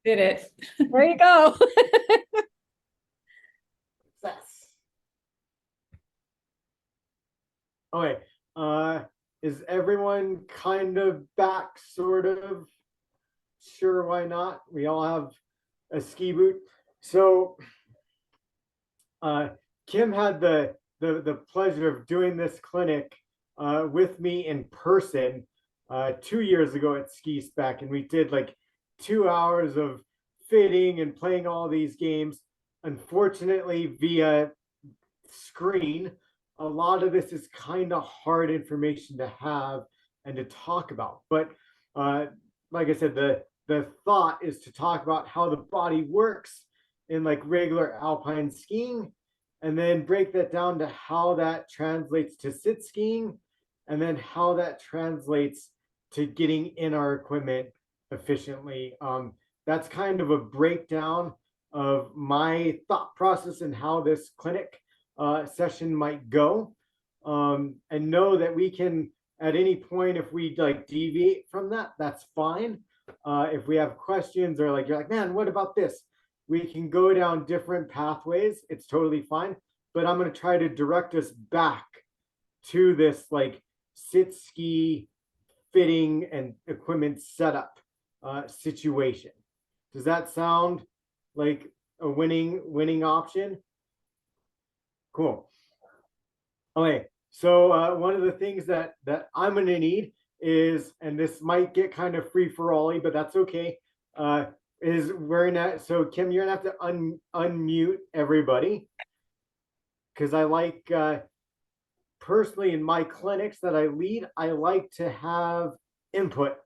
Did it. There you go. Success. Okay. Is everyone kind of back, sort of? Sure, why not? We all have a ski boot. So Kim had the pleasure of doing this clinic with me in person 2 years ago at Ski Spec, and we did like 2 hours of fitting and playing all these games. Unfortunately, via screen, a lot of this is kind of hard information to have and to talk about. But like I said, the thought is to talk about how the body works in like regular alpine skiing, and then break that down to how that translates to sit skiing, and then how that translates to getting in our equipment efficiently. That's kind of a breakdown of my thought process and how this clinic session might go. And know that we can, at any point, if we like deviate from that, that's fine. If we have questions, or like you're like, man, what about this? We can go down different pathways. It's totally fine. But I'm going to try to direct us back to this like sit ski fitting and equipment setup situation. Does that sound like a winning option? Cool. Okay, so one of the things that I'm going to need is, and this might get kind of free for all, but that's okay. Is we're gonna, so Kim, you're gonna have to unmute everybody, because I like personally in my clinics that I lead, I like to have input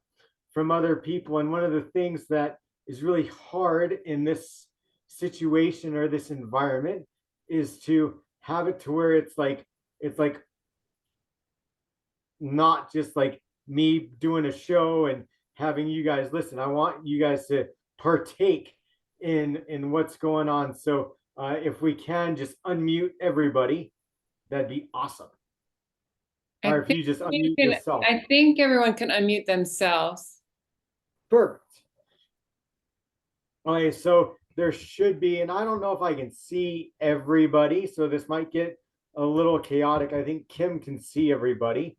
from other people. And one of the things that is really hard in this situation or this environment is to have it to where it's like not just like me doing a show and having you guys listen. I want you guys to partake in what's going on. So if we can just unmute everybody, that'd be awesome. Or if you just unmute yourself. I think everyone can unmute themselves. Perfect. Okay, so there should be, and I don't know if I can see everybody, so this might get a little chaotic. I think Kim can see everybody.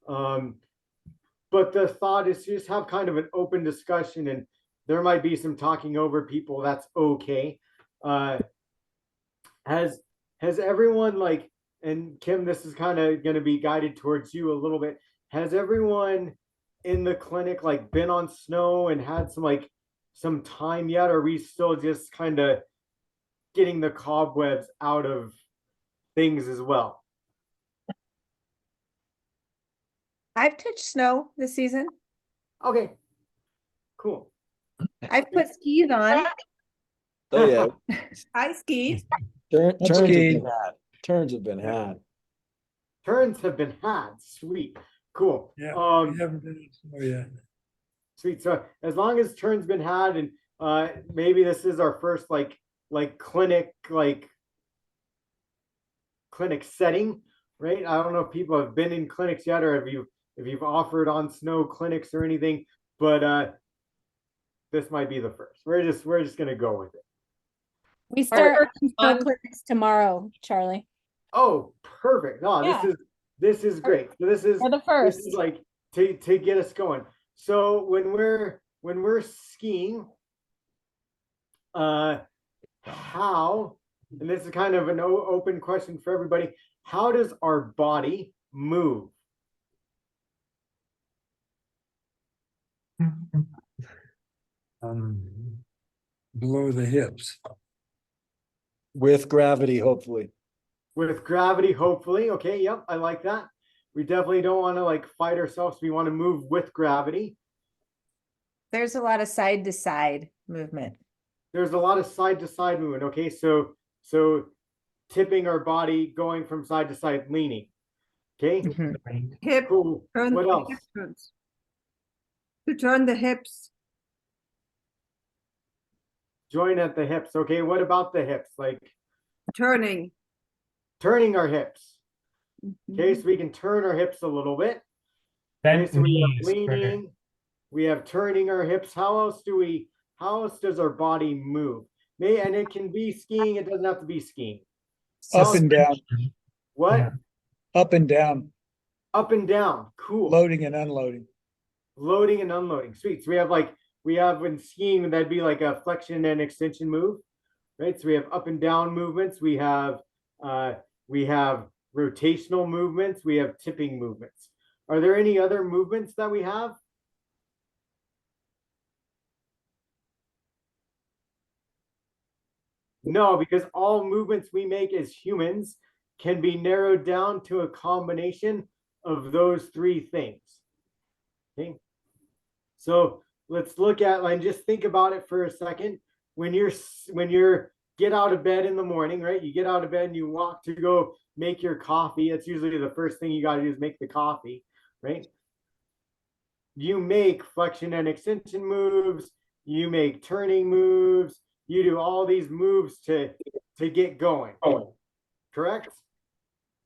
But the thought is to just have kind of an open discussion, and there might be some talking over people. That's okay. Has everyone, like, and Kim, this is kind of going to be guided towards you a little bit. Has everyone in the clinic like been on snow and had some time yet? Or are we still just kind of getting the cobwebs out of things as well? I've touched snow this season. Okay, cool. I've put skis on. Oh yeah, I skied. turns have been had. Turns have been had. Turns have been had. Sweet, cool. Yeah, we haven't been in snow yet. Sweet. So as long as turns been had, and maybe this is our first like clinic setting, right? I don't know if people have been in clinics yet, or if you've offered on snow clinics or anything, but this might be the first. We're just gonna go with it. We start snow clinics tomorrow, Charlie. Oh, perfect. No, Yeah. this is great. So this is For the first. This is like to get us going. So when we're skiing, how, and this is kind of an open question for everybody, how does our body move? Below the hips. With gravity, hopefully. With gravity, hopefully. Okay, yep, I like that. We definitely don't want to like fight ourselves. We want to move with gravity. There's a lot of side to side movement. There's a lot of side to side movement. Okay, so tipping our body, going from side to side, leaning. Okay, Hip, cool. turn What the else? hip turns. To turn the hips. Join at the hips. Okay, what about the hips? Like Turning. turning our hips. Mhm. Okay, so we can turn our hips a little bit. Okay, Bent so we have knees. leaning, We have turning our hips. How else does our body move? And it can be skiing, it doesn't have to be skiing. Up and down, What? up and down, Up and down. Cool. loading and unloading. Loading and unloading. Sweet. So we have in skiing, that'd be like a flexion and extension move, right? So we have up and down movements. We have rotational movements. We have tipping movements. Are there any other movements that we have? No, because all movements we make as humans can be narrowed down to a combination of those three things. Okay. So let's look at and just think about it for a second. When you're get out of bed in the morning, right? You get out of bed and you walk to go make your coffee. That's usually the first thing you got to do is make the coffee, right? You make flexion and extension moves. You make turning moves. You do all these moves to get going. Correct?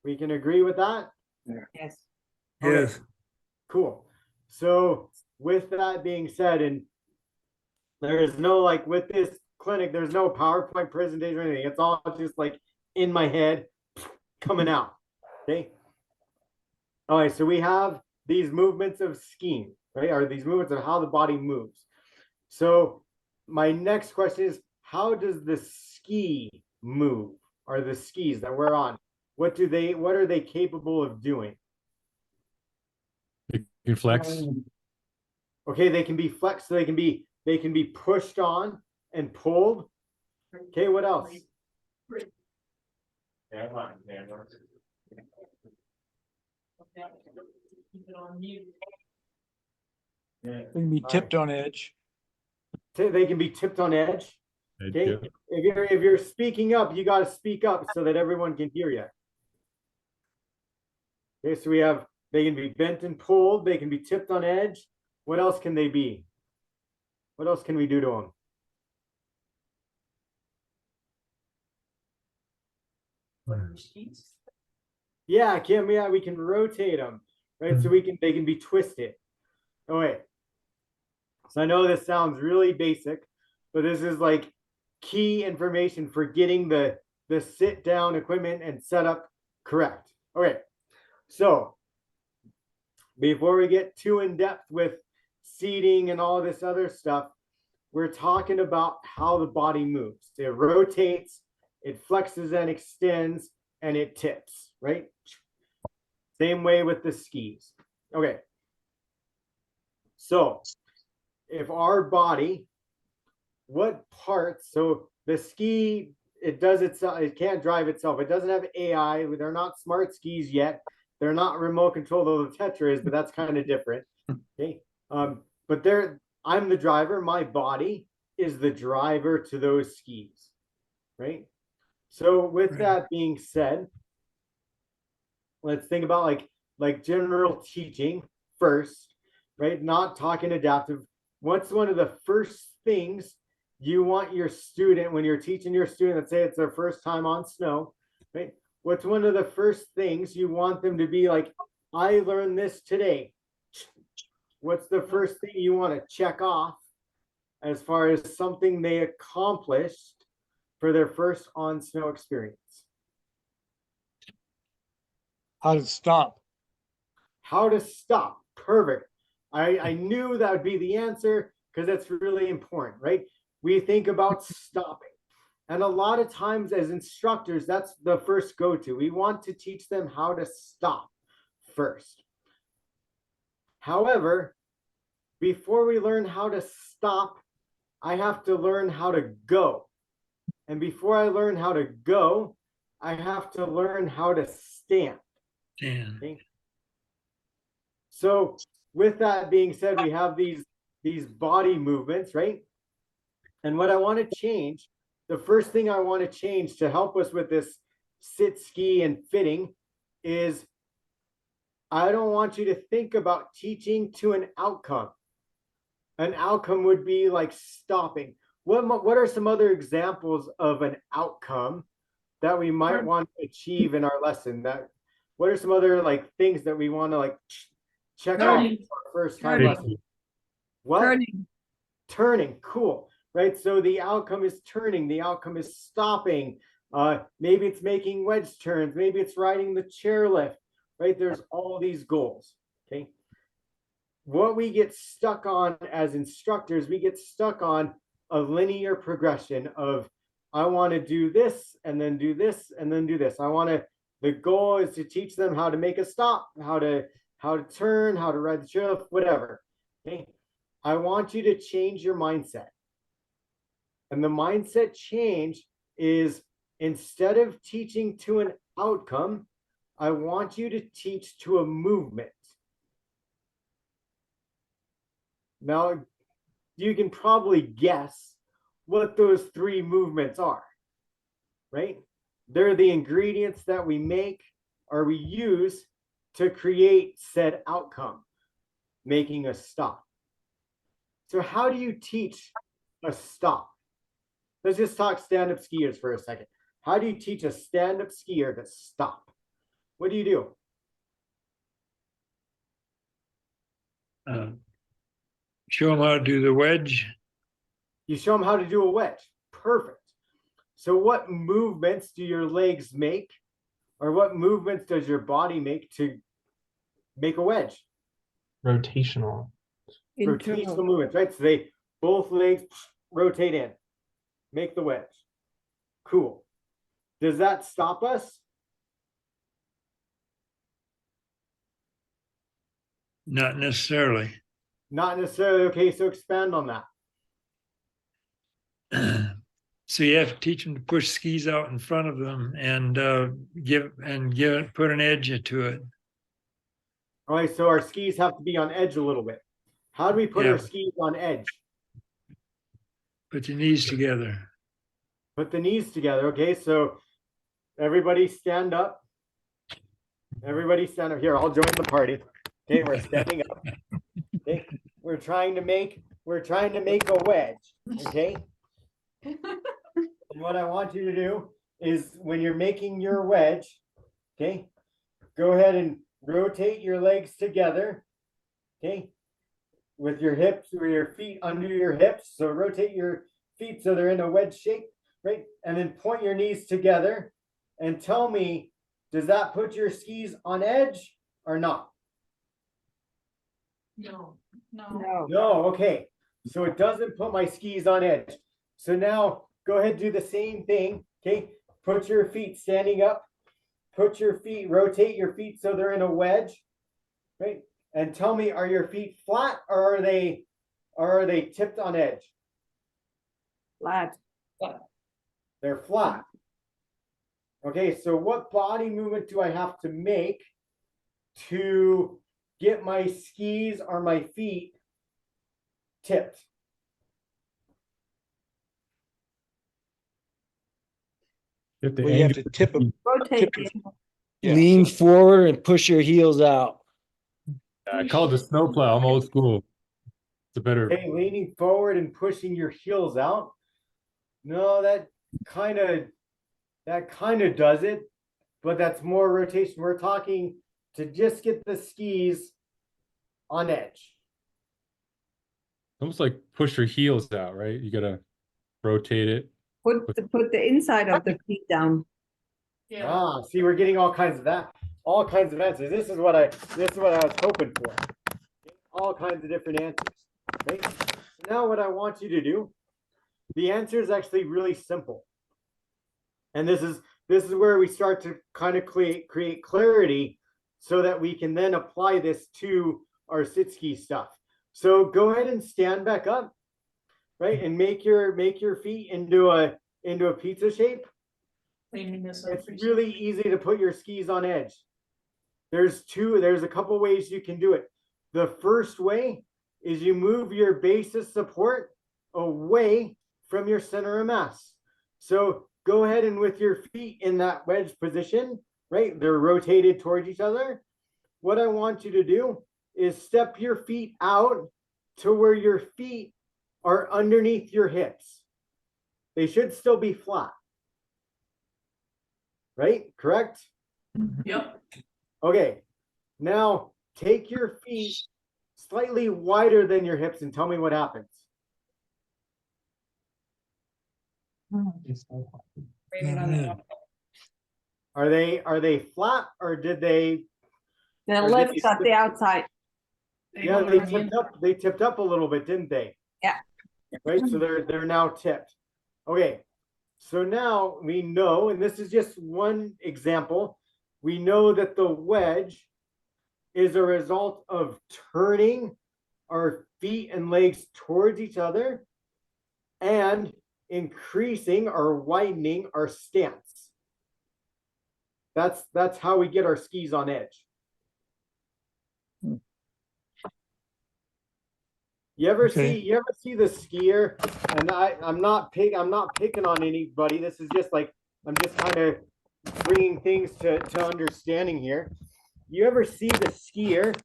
We can agree with that? Yes. Okay. Yes. Cool. So with that being said, and there is no with this clinic, there's no PowerPoint presentation or anything. It's all just in my head coming out. Okay. All right. So we have these movements of skiing, right? Or these movements of how the body moves. So my next question is, how does the ski move? Or the skis that we're on? What are they capable of doing? You can flex. Okay, they can be flexed, so they can be pushed on and pulled. Okay, what else? They can be tipped on edge. They can be tipped on edge. Okay, if you're speaking up, you got to speak up so that everyone can hear you. Okay, so they can be bent and pulled. They can be tipped on edge. What else can they be? What else can we do to them? Yeah, Kim. Yeah, we can rotate them, right? So they can be twisted. Oh wait. So I know this sounds really basic, but this is key information for getting the sit down equipment and setup correct. Okay. So before we get too in depth with seating and all this other stuff, we're talking about how the body moves. It rotates, it flexes and extends, and it tips, right? Same way with the skis. Okay. So if our body, what parts, so the ski, it does itself, it can't drive itself. It doesn't have AI. They're not smart skis yet. They're not remote control, though the Tetra is, but that's kind of different. Okay. But I'm the driver. My body is the driver to those skis, right? So with that being said, let's think about like general teaching first, right? Not talking adaptive. What's one of the first things you want your student, when you're teaching your student, let's say it's their first time on snow, right? What's one of the first things you want them to be like, I learned this today? What's the first thing you want to check off as far as something they accomplished for their first on snow experience? How to stop. How to stop. Perfect. I knew that would be the answer because that's really important, right? We think about stopping. And a lot of times as instructors, that's the first go-to. We want to teach them how to stop first. However, before we learn how to stop, I have to learn how to go. And before I learn how to go, I have to learn how to stand. Okay? So with that being said, we have these body movements, right? And what I want to change, the first thing I want to change to help us with this sit, ski, and fitting is I don't want you to think about teaching to an outcome. An outcome would be like stopping. What are some other examples of an outcome that we might want to achieve in our lesson? What are some other things that we want to check off our first time lesson? What? Turning. Turning, cool, right? So the outcome is turning, the outcome is stopping. Maybe it's making wedge turns, maybe it's riding the chairlift, right? There's all these goals, okay? What we get stuck on as instructors, we get stuck on a linear progression of, I want to do this and then do this and then do this. The goal is to teach them how to make a stop, how to turn, how to ride the chairlift, whatever, okay? I want you to change your mindset. And the mindset change is, instead of teaching to an outcome, I want you to teach to a movement. Now, you can probably guess what those three movements are, right? They're the ingredients that we make or we use to create said outcome, making a stop. So how do you teach a stop? Let's just talk stand-up skiers for a second. How do you teach a stand-up skier to stop? What do you do? Show them how to do the wedge. You show them how to do a wedge. Perfect. So what movements do your legs make, or what movements does your body make to make a wedge? Rotational. Rotational movements, right? So they both legs rotate in, make the wedge. Cool. Does that stop us? Not necessarily. Not necessarily. Okay, so expand on that. So you have to teach them to push skis out in front of them and put an edge to it. All right, so our skis have to be on edge a little bit. How do we put our skis on edge? Put your knees together. Put the knees together. Okay, so everybody stand up. Everybody stand up. Here, I'll join the party. Okay, we're standing up. Okay, we're trying to make a wedge. Okay. And what I want you to do is, when you're making your wedge, okay, go ahead and rotate your legs together. Okay. With your hips or your feet under your hips. So rotate your feet so they're in a wedge shape, right? And then point your knees together and tell me, does that put your skis on edge or not? No. No, okay. So it doesn't put my skis on edge. So now go ahead and do the same thing, okay? Put your feet standing up. Put your feet, rotate your feet so they're in a wedge, right? And tell me, are your feet flat or are they tipped on edge? Flat. They're flat. Okay, so what body movement do I have to make to get my skis or my feet tipped? Well, you have to tip them. Rotate. Yeah. Lean forward and push your heels out. I call it the snowplow. I'm old school. It's a better. Okay, leaning forward and pushing your heels out. No, that kind of does it, but that's more rotation. We're talking to just get the skis on edge. Almost like push your heels out, right? You gotta rotate it. Put the inside of the feet down. Ah, see, we're getting all kinds of answers. This is what I was hoping for. All kinds of different answers. Right? So now what I want you to do, the answer is actually really simple. And this is where we start to kind of create clarity so that we can then apply this to our sit ski stuff. So go ahead and stand back up, right? And make your feet into a pizza shape. It's really easy to put your skis on edge. There's a couple ways you can do it. The first way is you move your base of support away from your center of mass. So go ahead and with your feet in that wedge position, right? They're rotated towards each other. What I want you to do is step your feet out to where your feet are underneath your hips. They should still be flat. Right? Correct? Yep. Okay. Now take your feet, slightly wider than your hips and tell me what happens. Rated on the outside. Are they flat or did they? The Or did lips you at the tip- outside. Yeah, go they on the tipped up. They tipped up a little bit, didn't they? Yeah. Right. So they're now tipped. Okay. So now we know, and this is just one example. We know that the wedge is a result of turning our feet and legs towards each other and increasing or widening our stance. That's how we get our skis on edge. You ever see the skier, and I'm not picking on anybody. This is just like, I'm just kind of bringing things to understanding here. You ever see the skier?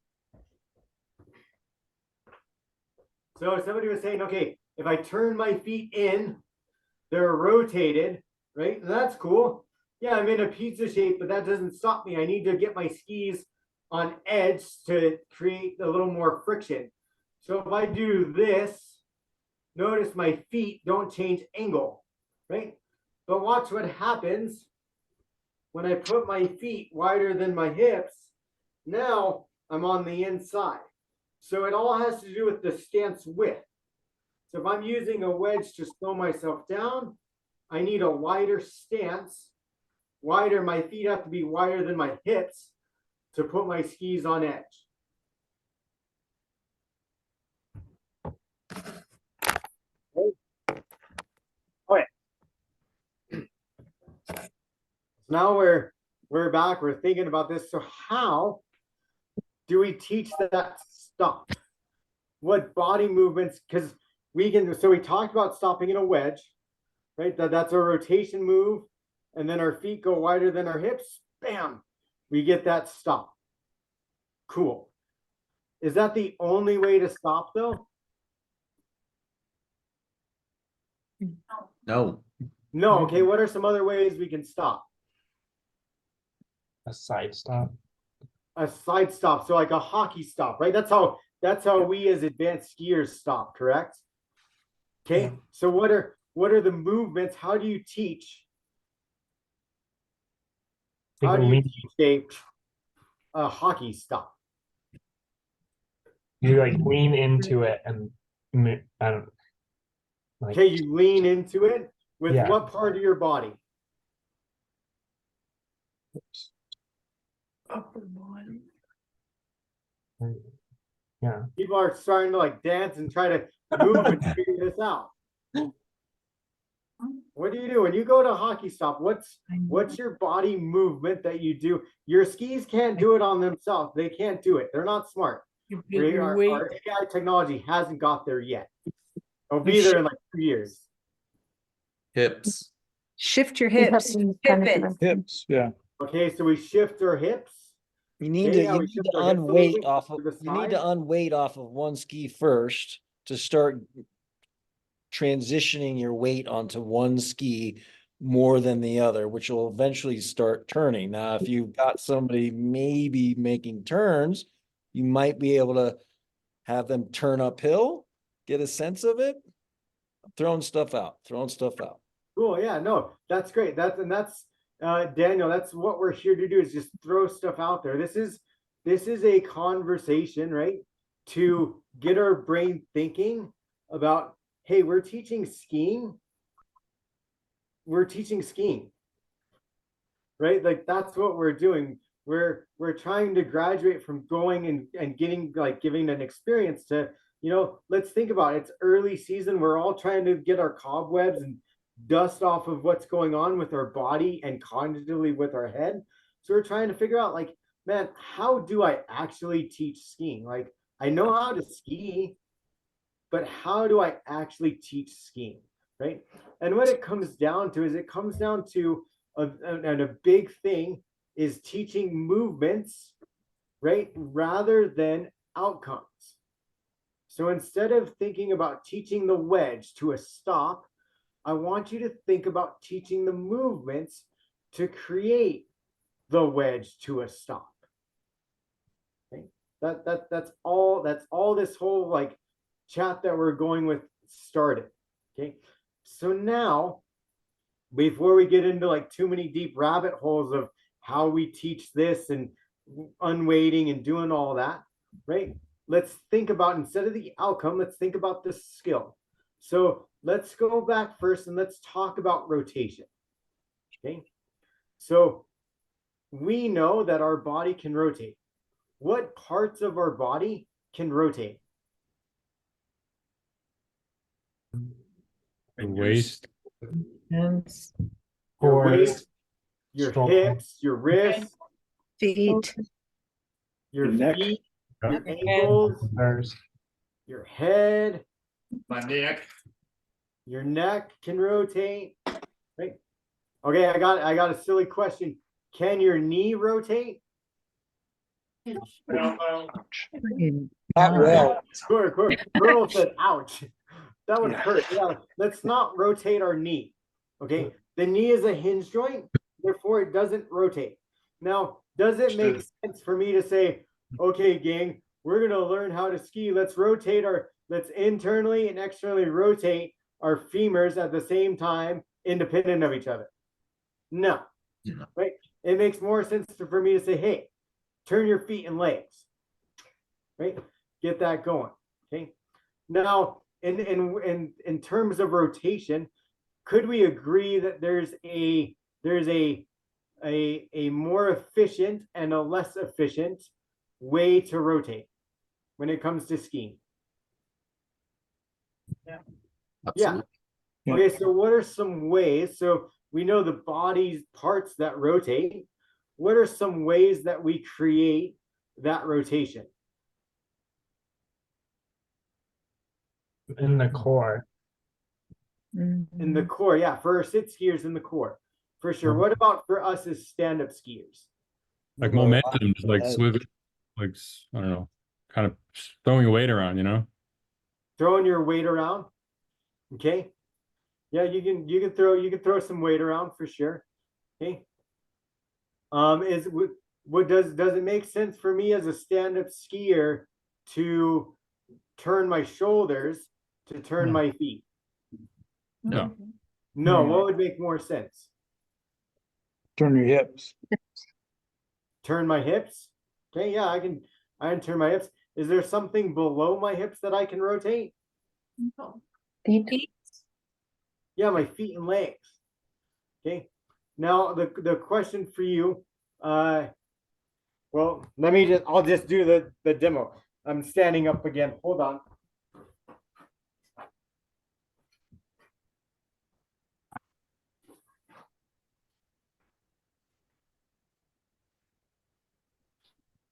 So somebody was saying, okay, if I turn my feet in, they're rotated, right? And that's cool. Yeah, I'm in a pizza shape, but that doesn't stop me. I need to get my skis on edge to create a little more friction. So if I do this, notice my feet don't change angle, right? But watch what happens when I put my feet wider than my hips. Now I'm on the inside. So it all has to do with the stance width. So if I'm using a wedge to slow myself down, I need a wider stance. Wider, my feet have to be wider than my hips to put my skis on edge. Okay. Now we're back. We're thinking about this. So how do we teach that stop? What body movements? Because we can. So we talked about stopping in a wedge, right? That's a rotation move, and then our feet go wider than our hips. Bam, we get that stop. Cool. Is that the only way to stop though? No. No. Okay. What are some other ways we can stop? A side stop. A side stop. So like a hockey stop, right? That's how we as advanced skiers stop, correct? Okay. So what are the movements? How do you teach? How do you teach a hockey stop? You like lean into it and I don't like. Okay, you lean into it with Yeah. what part of your body? Upper body. Yeah. People are starting to like dance and try to move and figure this out. What do you do when you go to hockey stop? What's your body movement that you do? Your skis can't do it on themselves. They can't do it. They're not smart. You get your weight. Our AI technology hasn't got there yet. It'll be there in like 2 years. Hips. Shift your hips. Hip it. Hips. Yeah. Okay, so we shift our hips. You need Yeah, to, we you need shift to our hips a little unweight bit off of, to the you need to side. unweight off of one ski first to start transitioning your weight onto one ski more than the other, which will eventually start turning. Now, if you've got somebody maybe making turns, you might be able to have them turn uphill, get a sense of it. Throwing stuff out. Cool. Yeah, no, that's great. That's Daniel, that's what we're here to do, is just throw stuff out there. This is a conversation, right? To get our brain thinking about, hey, we're teaching skiing. Right? Like that's what we're doing. We're trying to graduate from going and getting like giving an experience to, let's think about it. It's early season. We're all trying to get our cobwebs and dust off of what's going on with our body and cognitively with our head. So we're trying to figure out, like, man, how do I actually teach skiing? Like, I know how to ski, but how do I actually teach skiing, right? And what it comes down to is a big thing is teaching movements, right, rather than outcomes. So instead of thinking about teaching the wedge to a stop, I want you to think about teaching the movements to create the wedge to a stop. Okay? That's all this whole like chat that we're going with started. Okay. So now, before we get into like too many deep rabbit holes of how we teach this and unweighting and doing all that, right? Let's think about, instead of the outcome, let's think about the skill. So let's go back first and let's talk about rotation. Okay. So we know that our body can rotate. What parts of our body can rotate? The waist, Hands. Your core, waist, your strong- hips, your wrists, Feet. your neck. feet, your Yeah. ankles, arms. your head, My neck. your neck can rotate. Right? Okay, I got a silly question. Can your knee rotate? Not well. Colonel said, ouch. That would hurt. Yeah, let's not rotate our knee. Okay. The knee is a hinge joint, therefore it doesn't rotate. Now, does it make sense for me to say, okay, gang, we're gonna learn how to ski. Let's internally and externally rotate our femurs at the same time, independent of each other? No. Right? It makes more sense for me to say, hey, turn your feet and legs. Right? Get that going. Okay. Now, in terms of rotation, could we agree that there's a more efficient and a less efficient way to rotate when it comes to skiing? Yeah. Okay, so what are some ways? So we know the body's parts that rotate. What are some ways that we create that rotation? In the core. In the core, yeah, for our sit skiers in the core, for sure. What about for us as stand-up skiers? Like Well, momentum, just like swiving, like, I don't know, kind of throwing your weight around, you know? Throwing your weight around. Okay. Yeah, you can throw some weight around for sure. Okay. What does it make sense for me as a stand-up skier to turn my shoulders, to turn my feet? No. No, what would make more sense? Turn your hips. Turn my hips? Okay, yeah, I can turn my hips. Is there something below my hips that I can rotate? Feet. Yeah, my feet and legs. Okay. Now the question for you, well, I'll just do the demo. I'm standing up again. Hold on.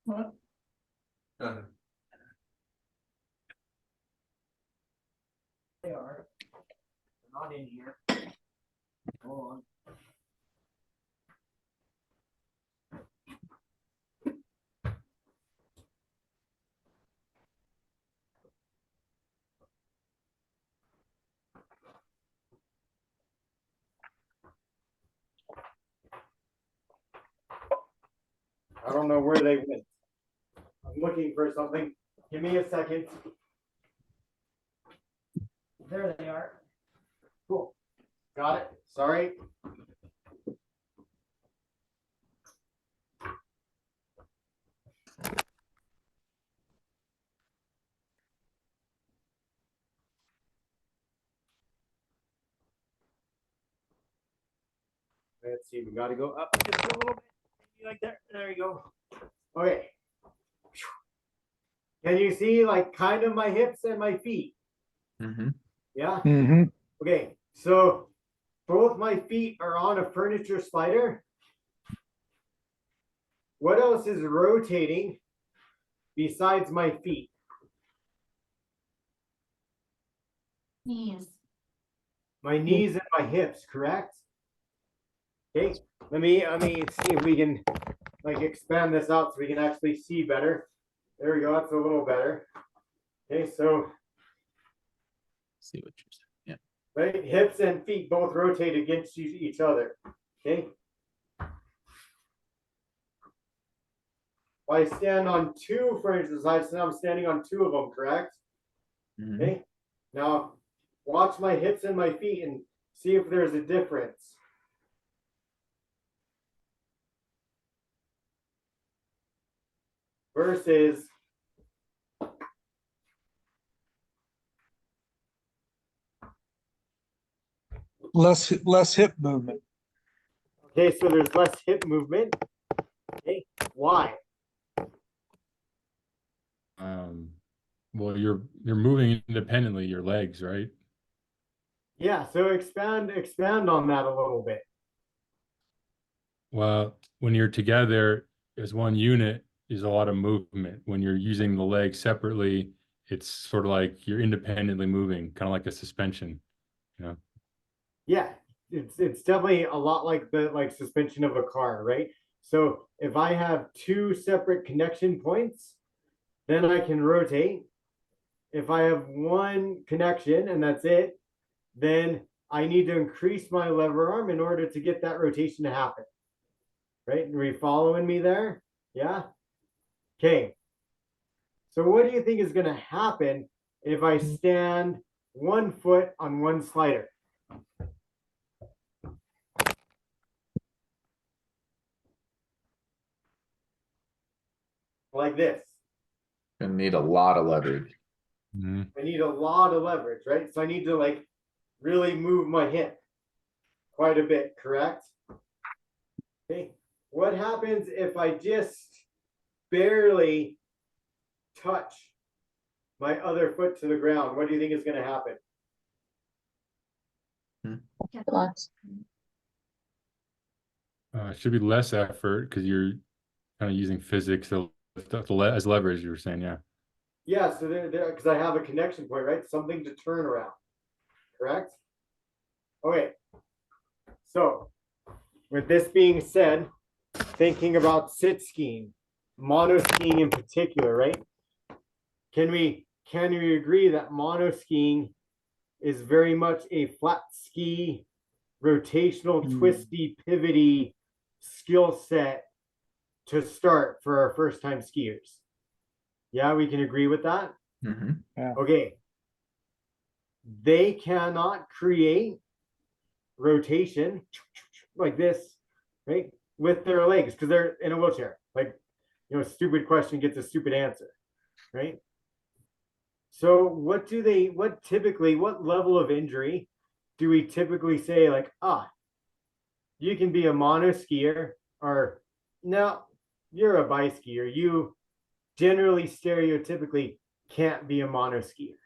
What? They are. They're not in here. Hold on. I don't know where they went. I'm looking for something. Give me a second. There they are. Cool. Got it. Sorry. Let's see. We got to go up just a little bit. Maybe like that. There you go. Okay. Can you see like kind of my hips and my feet? Yeah. Mm-hmm. Okay. So both my feet are on a furniture slider. What else is rotating besides my feet? Knees. My knees and my hips, correct? Okay, let me see if we can like expand this out so we can actually see better. There we go, that's a little better. Okay, so See what you're saying. right, hips and feet both rotate against each other. Okay. If I stand on two furniture sides, so now I'm standing on two of them, correct? Okay. Now watch my hips and my feet and see if there's a difference. Versus less hip movement. okay, so there's less hip movement. Okay, why? Well, you're moving independently, your legs, right? Yeah, so expand on that a little bit. Well, when you're together as one unit, is a lot of movement. When you're using the legs separately, it's sort of like you're independently moving, kind of like a suspension, you know? Yeah, it's definitely a lot like the suspension of a car, right? So if I have two separate connection points, then I can rotate. If I have one connection and that's it, then I need to increase my lever arm in order to get that rotation to happen. Right? Are you following me there? Yeah? Okay. So what do you think is going to happen if I stand 1 foot on one slider? Like this. Gonna need a lot of leverage. I need a lot of leverage, right? So I need to like really move my hip quite a bit, correct? Okay. What happens if I just barely touch my other foot to the ground? What do you think is going to happen? It should be less effort because you're kind of using physics as leverage, you were saying, yeah. Yeah, so there, because I have a connection point, right? Something to turn around, correct? Okay. So, with this being said, thinking about sit skiing, mono skiing in particular, right? Can we agree that mono skiing is very much a flat ski, rotational, twisty, pivoty skill set to start for our first time skiers? Yeah, we can agree with that. Okay. They cannot create rotation like this, right, with their legs because they're in a wheelchair. Like, you know, stupid question gets a stupid answer, right? So what level of injury do we typically say like, you can be a mono skier, or no, you're a bi skier. You generally stereotypically can't be a mono skier.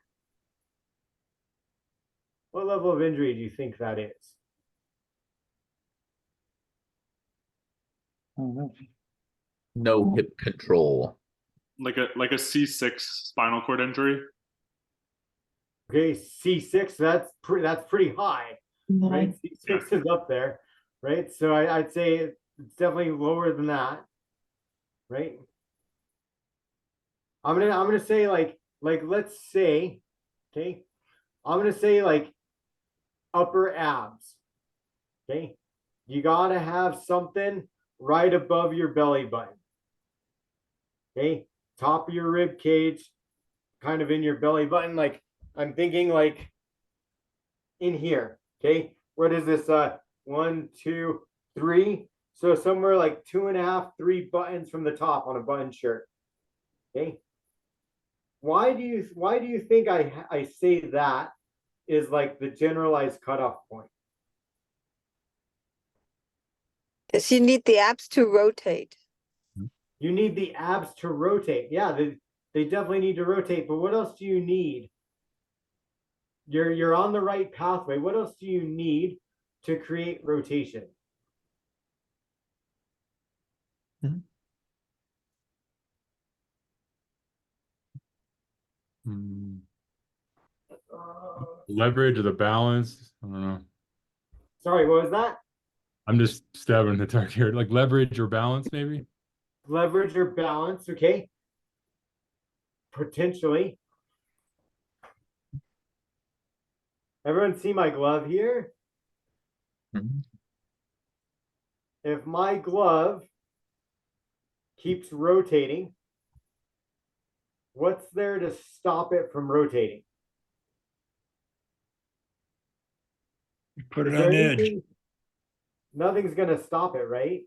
What level of injury do you think that is? No hip control. Like a C6 spinal cord injury. Okay, C6, that's pretty high, right? C6 is up there, right? So I'd say it's definitely lower than that, right? I'm gonna say like let's say, okay, I'm gonna say like upper abs. Okay, you gotta have something right above your belly button. Okay, top of your rib cage, kind of in your belly button. Like I'm thinking like in here. Okay, what is this? 1, 2, 3. So somewhere like 2.5, 3 buttons from the top on a button shirt. Okay. Why do you think I say that is like the generalized cutoff point? Because you need the abs to rotate. You need the abs to rotate. Yeah, they definitely need to rotate. But what else do you need? You're on the right pathway. What else do you need to create rotation? Leverage or the balance, I don't know. Sorry, what was that? I'm just stabbing the dark here. Like leverage or balance, maybe? Leverage or balance, okay. Potentially. Everyone see my glove here? If my glove keeps rotating, what's there to stop it from rotating? Put it Is there on edge. anything? Nothing's going to stop it, right?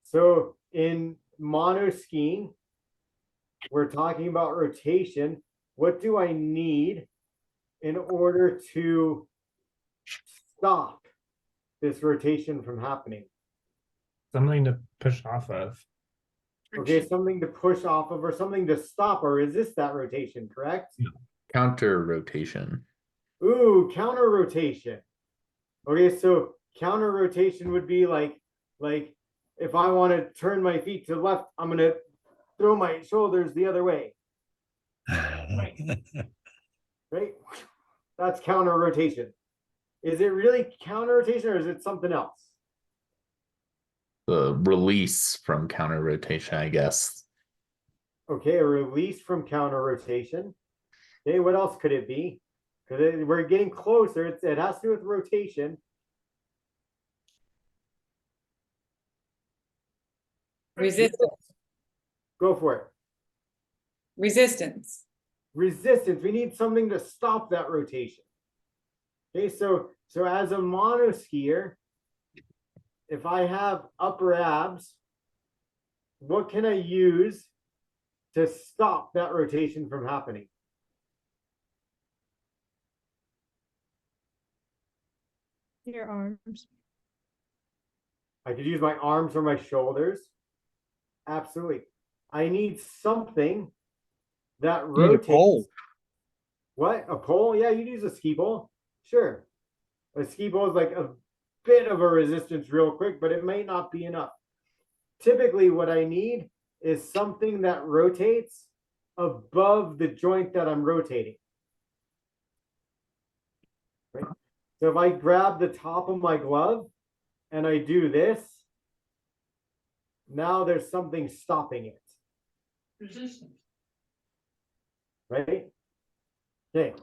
So in mono skiing, we're talking about rotation. What do I need in order to stop this rotation from happening? Something to push off of. Okay, something to push off of or something to stop or resist that rotation, correct? Counter rotation. Ooh, counter rotation. Okay, so counter rotation would be like if I want to turn my feet to the left, I'm going to throw my shoulders the other way. Right? That's counter rotation. Is it really counter rotation or is it something else? The release from counter rotation, I guess. Okay, a release from counter rotation. Okay, what else could it be? Because we're getting closer. It has to do with rotation. Resistance. Go for it. Resistance. Resistance. We need something to stop that rotation. Okay, so as a mono skier, if I have upper abs, what can I use to stop that rotation from happening? Your arms. I could use my arms or my shoulders. Absolutely. I need something that You need a rotates. pole. What? A pole? Yeah, you'd use a ski pole. Sure. A ski pole is like a bit of a resistance real quick, but it may not be enough. Typically, what I need is something that rotates above the joint that I'm rotating. Right? So if I grab the top of my glove and I do this, now there's something stopping it. Resistance. Right? Okay.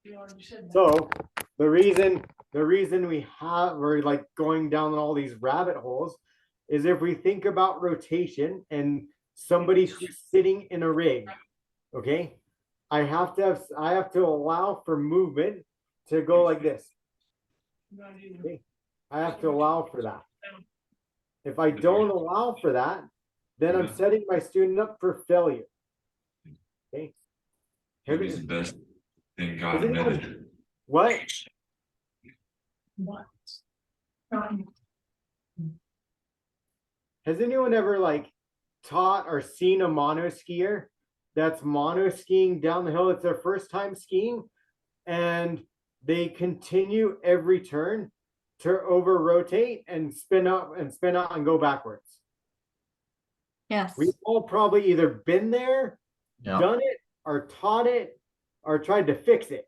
You already said that. So the reason we're like going down all these rabbit holes is if we think about rotation and somebody who's sitting in a rig, okay, I have to allow for movement to go like this. Okay? I have to allow for that. If I don't allow for that, then I'm setting my student up for failure. Okay. Maybe the best thing God invented. What? What? Has anyone ever like taught or seen a mono skier that's mono skiing down the hill? It's their first time skiing and they continue every turn to over rotate and spin up and spin out and go backwards. Yes. We've all probably either been there, Yeah. done it, or taught it, or tried to fix it.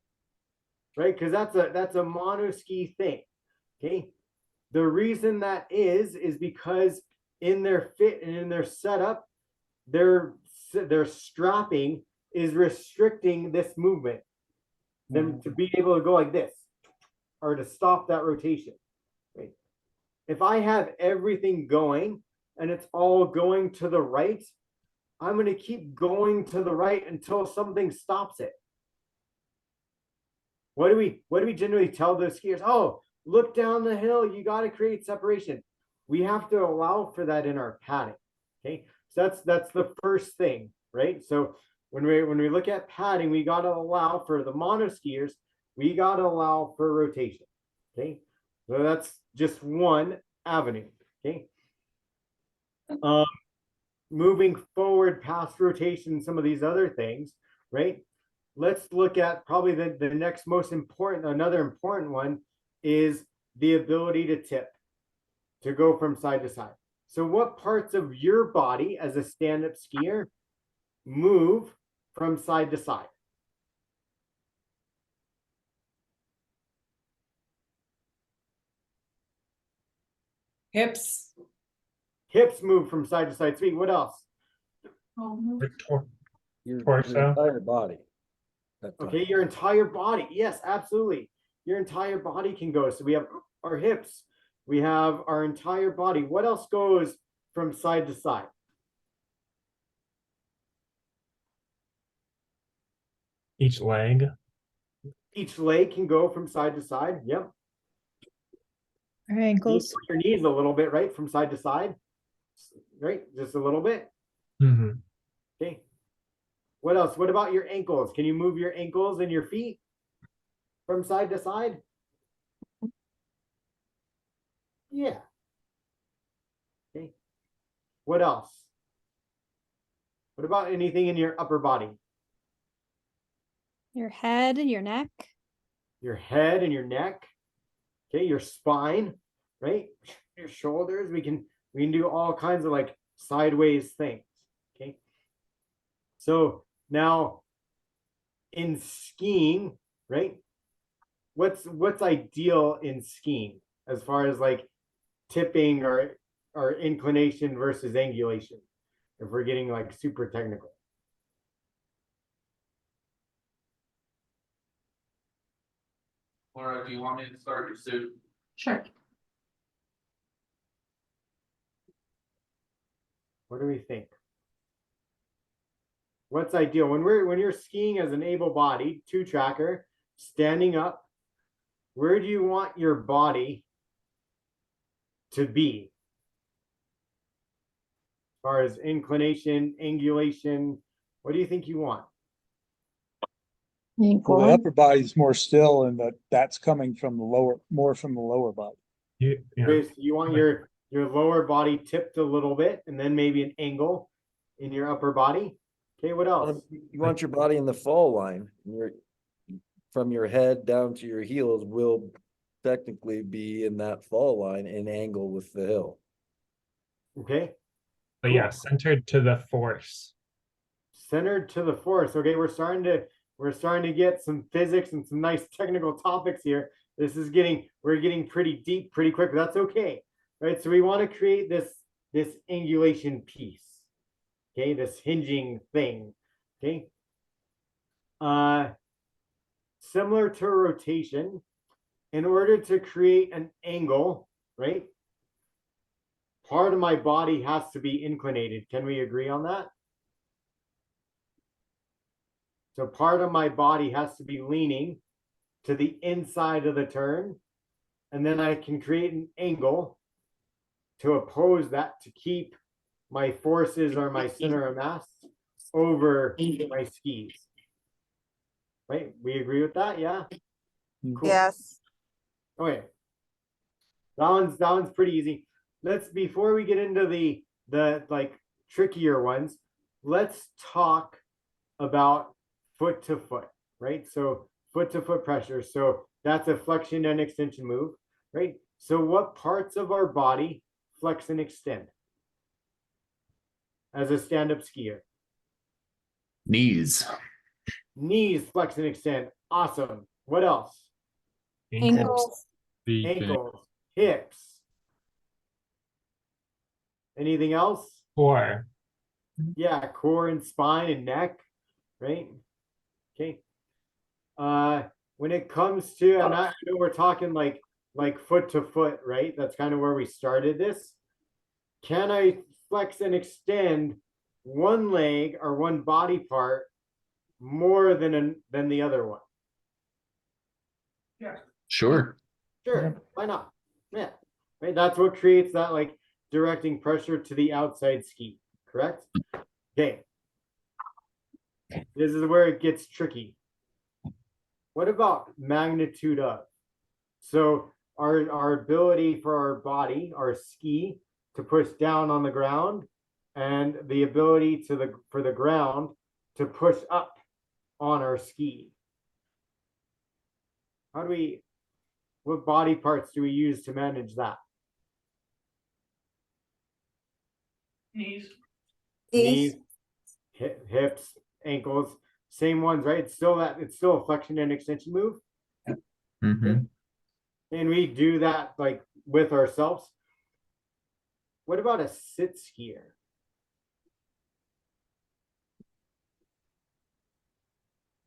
Right? Because that's a mono ski thing. Okay. The reason that is because in their fit and in their setup, their strapping is restricting this movement. Them to be able to go like this or to stop that rotation. Right? If I have everything going and it's all going to the right, I'm going to keep going to the right until something stops it. What do we generally tell those skiers? Oh, look down the hill. You got to create separation. We have to allow for that in our padding. Okay, so that's the first thing, right? So when we look at padding, we got to allow for the mono skiers. We got to allow for rotation. Okay, so that's just one avenue. Okay. Moving forward past rotation, some of these other things, right? Let's look at probably the next most important, another important one is the ability to tip, to go from side to side. So what parts of your body as a stand-up skier move from side to side? Hips. Hips move from side to side. Sweet. What else? Your Torso. entire body. Okay, your entire body. Yes, absolutely. Your entire body can go. So we have our hips. We have our entire body. What else goes from side to side? Each leg. Each leg can go from side to side. Yep. Our You ankles. put your knees a little bit, right? From side to side. Right? Just a little bit. Mm-hmm. Okay. What else? What about your ankles? Can you move your ankles and your feet from side to side? Yeah. Okay. What else? What about anything in your upper body? Your head, your neck. Your head and your neck. Okay, your spine, right? Your shoulders. We can do all kinds of like sideways things. Okay. So now in skiing, right? What's ideal in skiing as far as like tipping or inclination versus angulation, if we're getting like super technical? Laura, do you want me to start your suit? Sure. What do we think? What's ideal when you're skiing as an able-bodied two-tracker, standing up? Where do you want your body to be? As far as inclination, angulation, what do you think you want? Well, the upper body's more still, and that's coming from the more from the lower body. Yeah. Okay, so you want your lower body tipped a little bit, and then maybe an angle in your upper body. Okay, what else? You want your body in the fall line. From your head down to your heels will technically be in that fall line in angle with the hill. Okay. But yeah, centered to the force. Centered to the force. Okay, we're starting to get some physics and some nice technical topics here. We're getting pretty deep pretty quick, but that's okay. Right? So we want to create this angulation piece. Okay, this hinging thing. Okay. Similar to rotation, in order to create an angle, right? Part of my body has to be inclinated. Can we agree on that? So part of my body has to be leaning to the inside of the turn, and then I can create an angle to oppose that to keep my forces or my center of mass over my skis. Right? We agree with that? Yeah? Cool. Yes. Okay. That one's pretty easy. Before we get into the like trickier ones, let's talk about foot to foot, right? So foot to foot pressure. So that's a flexion and extension move, right? So what parts of our body flex and extend as a stand-up skier? Knees. Knees flex and extend. Awesome. What else? Ankles. Feet, Ankles, hips. Anything else? Core. Yeah, core and spine and neck, right? Okay. When it comes to, and I know we're talking like foot to foot, right? That's kind of where we started this. Can I flex and extend one leg or one body part more than the other one? Yeah. Sure. Sure. Why not? Yeah. Right. That's what creates that like directing pressure to the outside ski. Correct? Okay. This is where it gets tricky. What about magnitude of? So our ability for our body, our ski, to push down on the ground, and the ability for the ground to push up on our ski. What body parts do we use to manage that? Knees. Knees, hips, ankles, same ones, right? It's still a flexion and extension move. Mm-hmm. And we do that like with ourselves. What about a sit skier?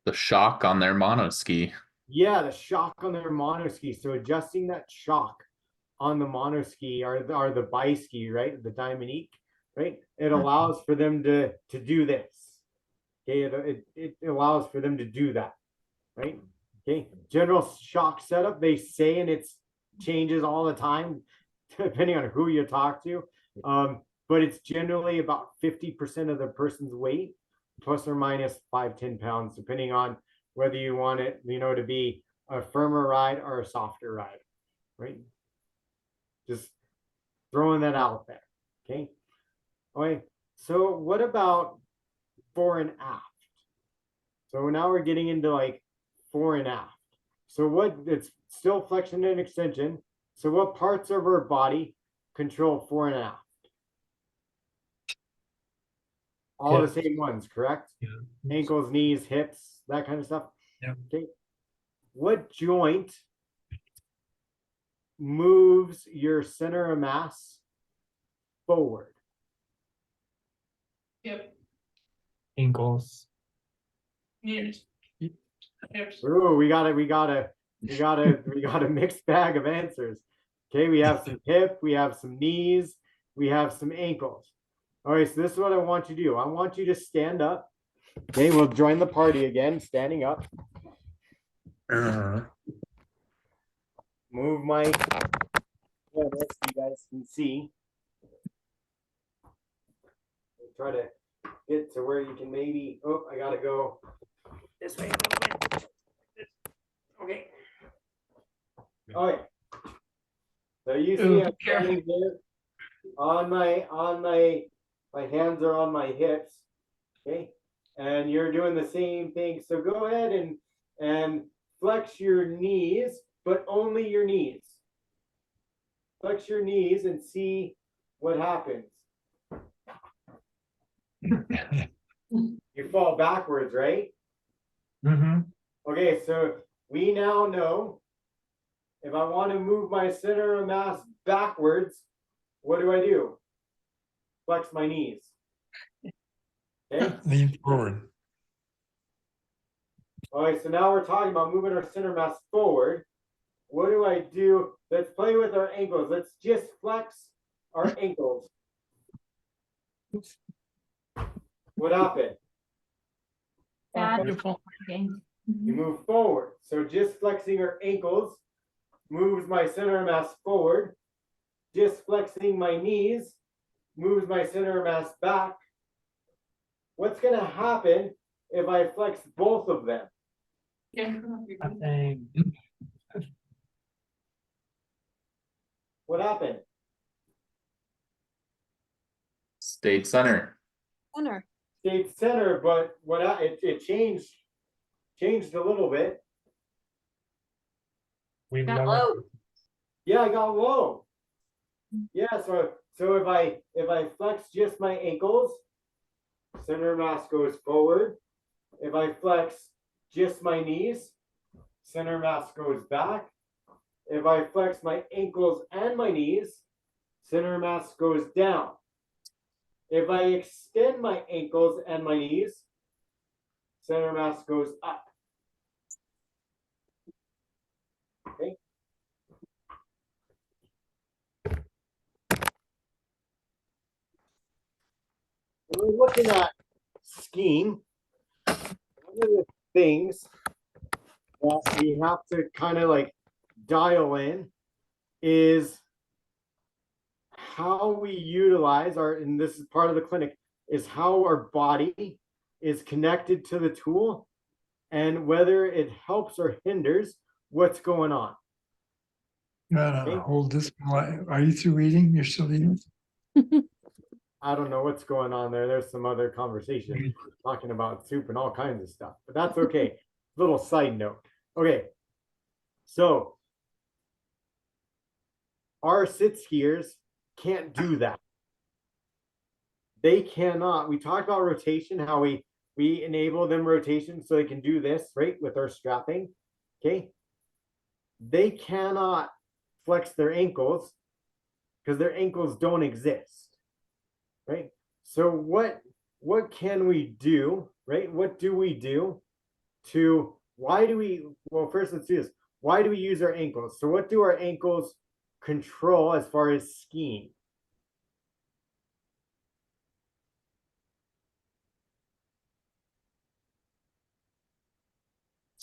The shock on their monoski. Yeah, the shock on their monoski. So adjusting that shock on the monoski or the biski, right? The Diamonique. right? It allows for them to do this. Okay, it allows for them to do that, right? Okay, general shock setup, they say, and it's changes all the time, depending on who you talk to. But it's generally about 50% of the person's weight, plus or minus 5-10 pounds, depending on whether you want it, to be a firmer ride or a softer ride, right? Just throwing that out there. Okay. All right. So what about fore and aft? So now we're getting into like fore and aft. So it's still flexion and extension. So what parts of our body control fore and aft? All the same ones, correct? Yeah. Ankles, knees, hips, that kind of stuff. Yeah. Okay. What joint moves your center of mass forward? Yep. Ankles. Knees. Hips. Ooh, we got a mixed bag of answers. Okay, we have some hip, we have some knees, we have some ankles. All right, so this is what I want you to do. I want you to stand up. Okay, we'll join the party again, standing up. Move my camera so you guys can see. Try to get to where you can maybe, oh, I gotta go this way a little bit. Okay. All right. So you see I'm standing here on my hands are on my hips. Okay. And you're doing the same thing. So go ahead and flex your knees, but only your knees. Flex your knees and see what happens. You fall backwards, right? Mm-hmm. Okay, so we now know if I want to move my center of mass backwards, what do? Flex my knees. Okay. Lean forward. All right, so now we're talking about moving our center mass forward. What do? Let's play with our ankles. Let's just flex our ankles. What happened? You move forward. So just flexing our ankles moves my center of mass forward. Just flexing my knees moves my center of mass back. What's going to happen if I flex both of them? What happened? Stayed center. Center. Stayed center, but it changed a little bit. We Got low. Yeah, I got low. Yeah, so if I flex just my ankles, center of mass goes forward. If I flex just my knees, center of mass goes back. If I flex my ankles and my knees, center of mass goes down. If I extend my ankles and my knees, center of mass goes up. Okay. When we're looking at skiing, one of the things that we have to kind of like dial in is how we utilize and this is part of the clinic, is how our body is connected to the tool and whether it helps or hinders what's going on. Hold this. Are you through eating? You're still eating? I don't know what's going on there. There's some other conversation talking about soup and all kinds of stuff, but that's okay. Little side note. Okay. So our sit skiers can't do that. They cannot. We talked about rotation, how we enable them rotation so they can do this, right, with our strapping. Okay. They cannot flex their ankles because their ankles don't exist. Right. So what can we do, right? What do we do to, well, first let's do this. Why do we use our ankles? So what do our ankles control as far as skiing?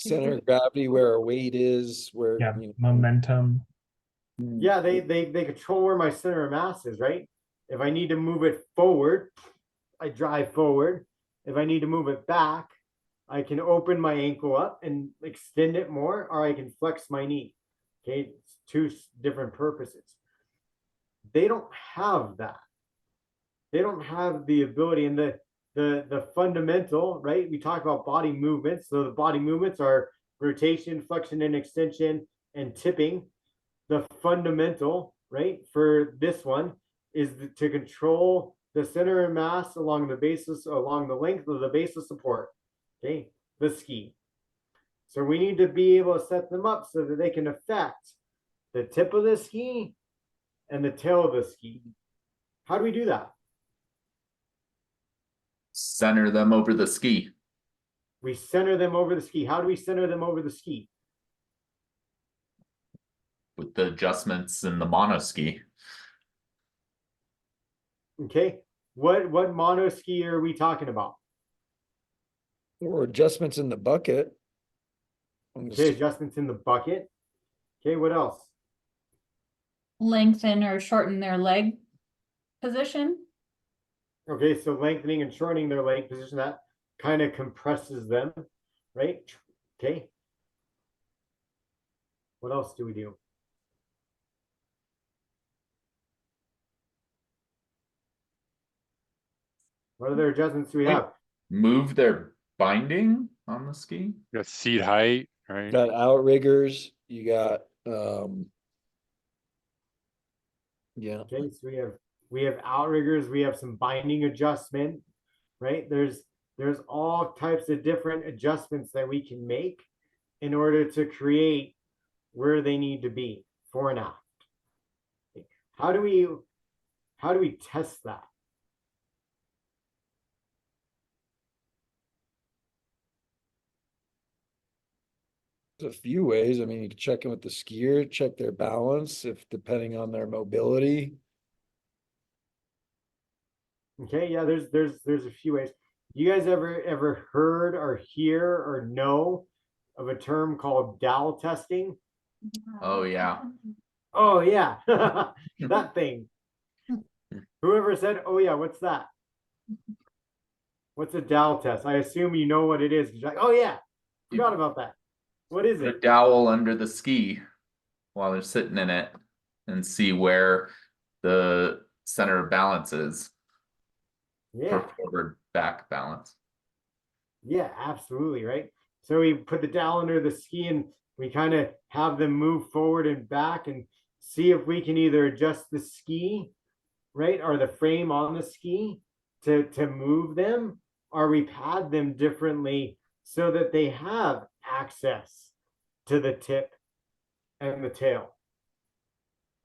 center of gravity, where our weight is, where, Yeah, you know, momentum. Yeah, they control where my center of mass is, right? If I need to move it forward, I drive forward. If I need to move it back, I can open my ankle up and extend it more, or I can flex my knee. Okay, it's two different purposes. They don't have that. They don't have the ability, and the fundamental, right? We talk about body movements. So the body movements are rotation, flexion and extension, and tipping. The fundamental, right, for this one is to control the center of mass along the length of the base of support. Okay, the ski. So we need to be able to set them up so that they can affect the tip of the ski and the tail of the ski. How do we do that? Center them over the ski. We center them over the ski. How do we center them over the ski? With the adjustments in the mono ski. Okay, what mono ski are we talking about? or adjustments in the bucket. Okay, adjustments in the bucket. Okay, what else? Lengthen or shorten their leg position. Okay, so lengthening and shortening their leg position, that kind of compresses them, right? Okay. What else do we do? What other adjustments do we have? Move their binding on the ski. You got seat height, right? Got outriggers, you got, yeah. Okay, so we have outriggers, we have some binding adjustment, right? There's all types of different adjustments that we can make in order to create where they need to be fore and aft. How do we test that? There's a few ways. I mean, you can check in with the skier, check their balance, if depending on their mobility. Okay, yeah, there's a few ways. You guys ever heard or hear or know of a term called dowel testing? Oh yeah. Oh yeah, that thing. Whoever said, oh yeah, what's that? What's a dowel test? I assume you know what it is. You're like, oh yeah, forgot about that. What is The it? dowel under the ski while they're sitting in it and see where the center of balance is. Yeah. For forward back balance. Yeah, absolutely, right? So we put the dowel under the ski and we kind of have them move forward and back and see if we can either adjust the ski, right, or the frame on the ski to move them, or we pad them differently so that they have access to the tip and the tail,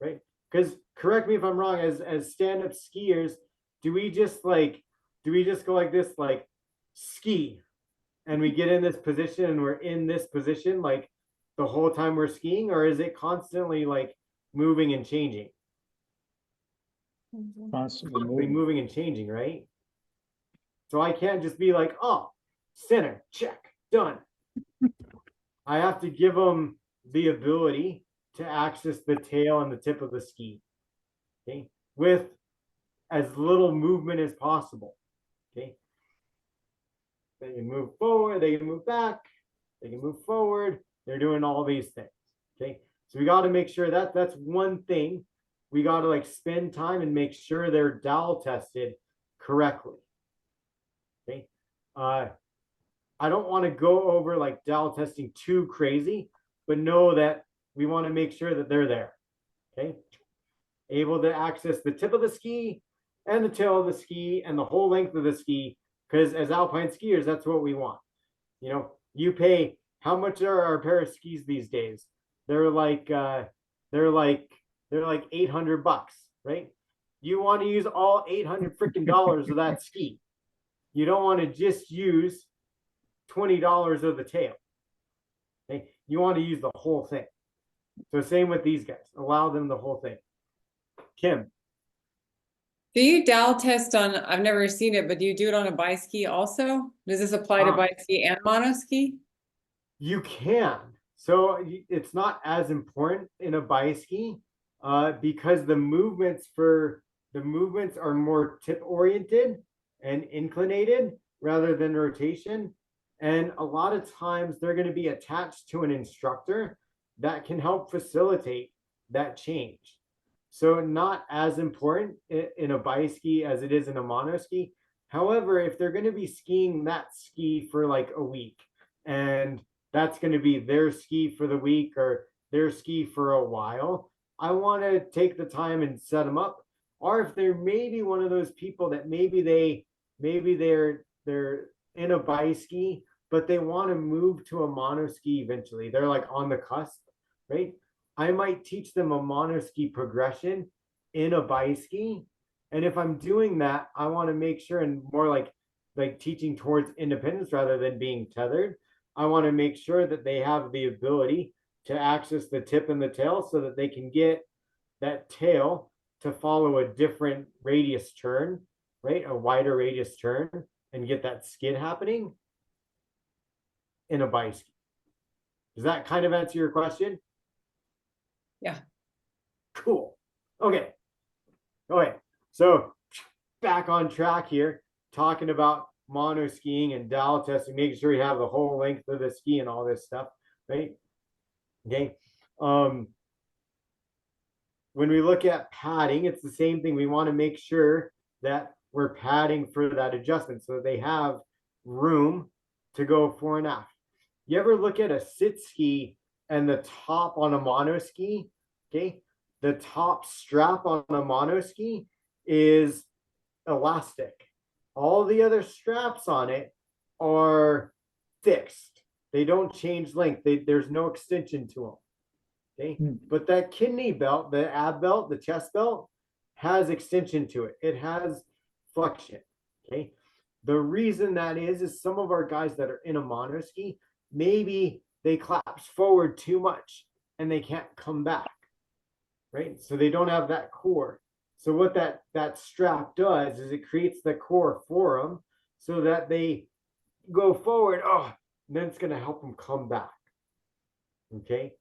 right? Because correct me if I'm wrong, as stand-up skiers, do we just go like this, like ski, and we get in this position and we're in this position like the whole time we're skiing, or is it constantly like moving and changing? Constantly Moving and changing, right? So I can't just be like, oh, center, check, done. I have to give them the ability to access the tail and the tip of the ski, okay, with as little movement as possible. Okay, they can move forward, they can move back, they can move forward. They're doing all these things. Okay, so we got to make sure that that's one thing. We got to like spend time and make sure they're dowel tested correctly. Okay, I don't want to go over like dowel testing too crazy, but know that we want to make sure that they're there. Okay, able to access the tip of the ski and the tail of the ski and the whole length of the ski, because as alpine skiers, that's what we want. You know, you pay, how much are our pair of skis these days? They're like 800 bucks, right? You want to use all 800 freaking dollars of that ski. You don't want to just use $20 of the tail. Okay, you want to use the whole thing. So same with these guys, allow them the whole thing. Kim. Do you dowel test on, I've never seen it, but do you do it on a bi-ski also? Does this apply to bi-ski and mono ski? You can. So it's not as important in a biski because the movements are more tip oriented and inclinated rather than rotation. And a lot of times they're going to be attached to an instructor that can help facilitate that change. So not as important in a biski as it is in a monoski. However, if they're going to be skiing that ski for like a week, and that's going to be their ski for the week or their ski for a while, I want to take the time and set them up. Or if they're maybe one of those people that maybe they're in a biski, but they want to move to a monoski eventually. They're like on the cusp, right? I might teach them a monoski progression in a biski. And if I'm doing that, I want to make sure, and more like teaching towards independence rather than being tethered, I want to make sure that they have the ability to access the tip and the tail so that they can get that tail to follow a different radius turn, right? A wider radius turn, and get that skid happening in a bicycle. Does that kind of answer your question? Yeah. Cool. Okay. Okay. So back on track here, talking about mono skiing and dowel testing, making sure you have the whole length of the ski and all this stuff, right? Okay. When we look at padding, it's the same thing. We want to make sure that we're padding for that adjustment so that they have room to go fore and aft. You ever look at a sit ski and the top on a mono ski? Okay. The top strap on a mono ski is elastic. All the other straps on it are fixed. They don't change length. There's no extension to them. Okay. But that kidney belt, the ab belt, the chest belt has extension to it. It has flexion. Okay. The reason that is some of our guys that are in a monoski, maybe they collapse forward too much and they can't come back. Right. So they don't have that core. So what that strap does is it creates the core for them so that they go forward. Oh, and then it's going to help them come back. Okay.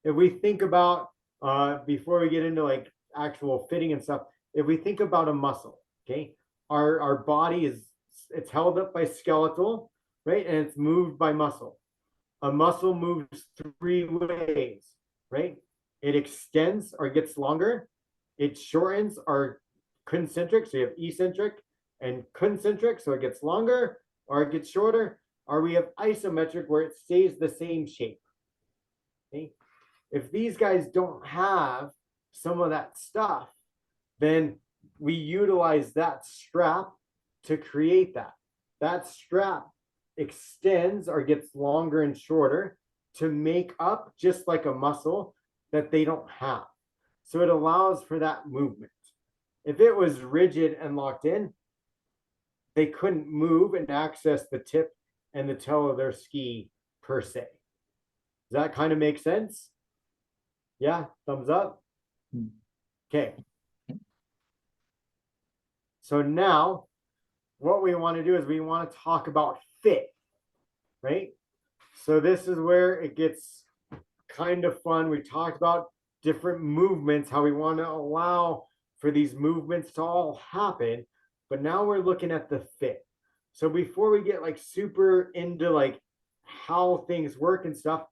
If we think about, before we get into like actual fitting and stuff, if we think about a muscle, okay, our body it's held up by skeletal, right? And it's moved by muscle. A muscle moves three ways, right? It extends or gets longer. It shortens or concentric. So you have eccentric and concentric. So it gets longer or it gets shorter. Or we have isometric where it stays the same shape. Okay. If these guys don't have some of that stuff, then we utilize that strap to create that. That strap extends or gets longer and shorter to make up just like a muscle that they don't have. So it allows for that movement. If it was rigid and locked in, they couldn't move and access the tip and the toe of their ski per se. Does that kind of make sense? Yeah, thumbs up. Okay. So now what we want to do is we want to talk about fit, right? So this is where it gets kind of fun. We talked about different movements, how we want to allow for these movements to all happen. But now we're looking at the fit. So before we get like super into like how things work and stuff,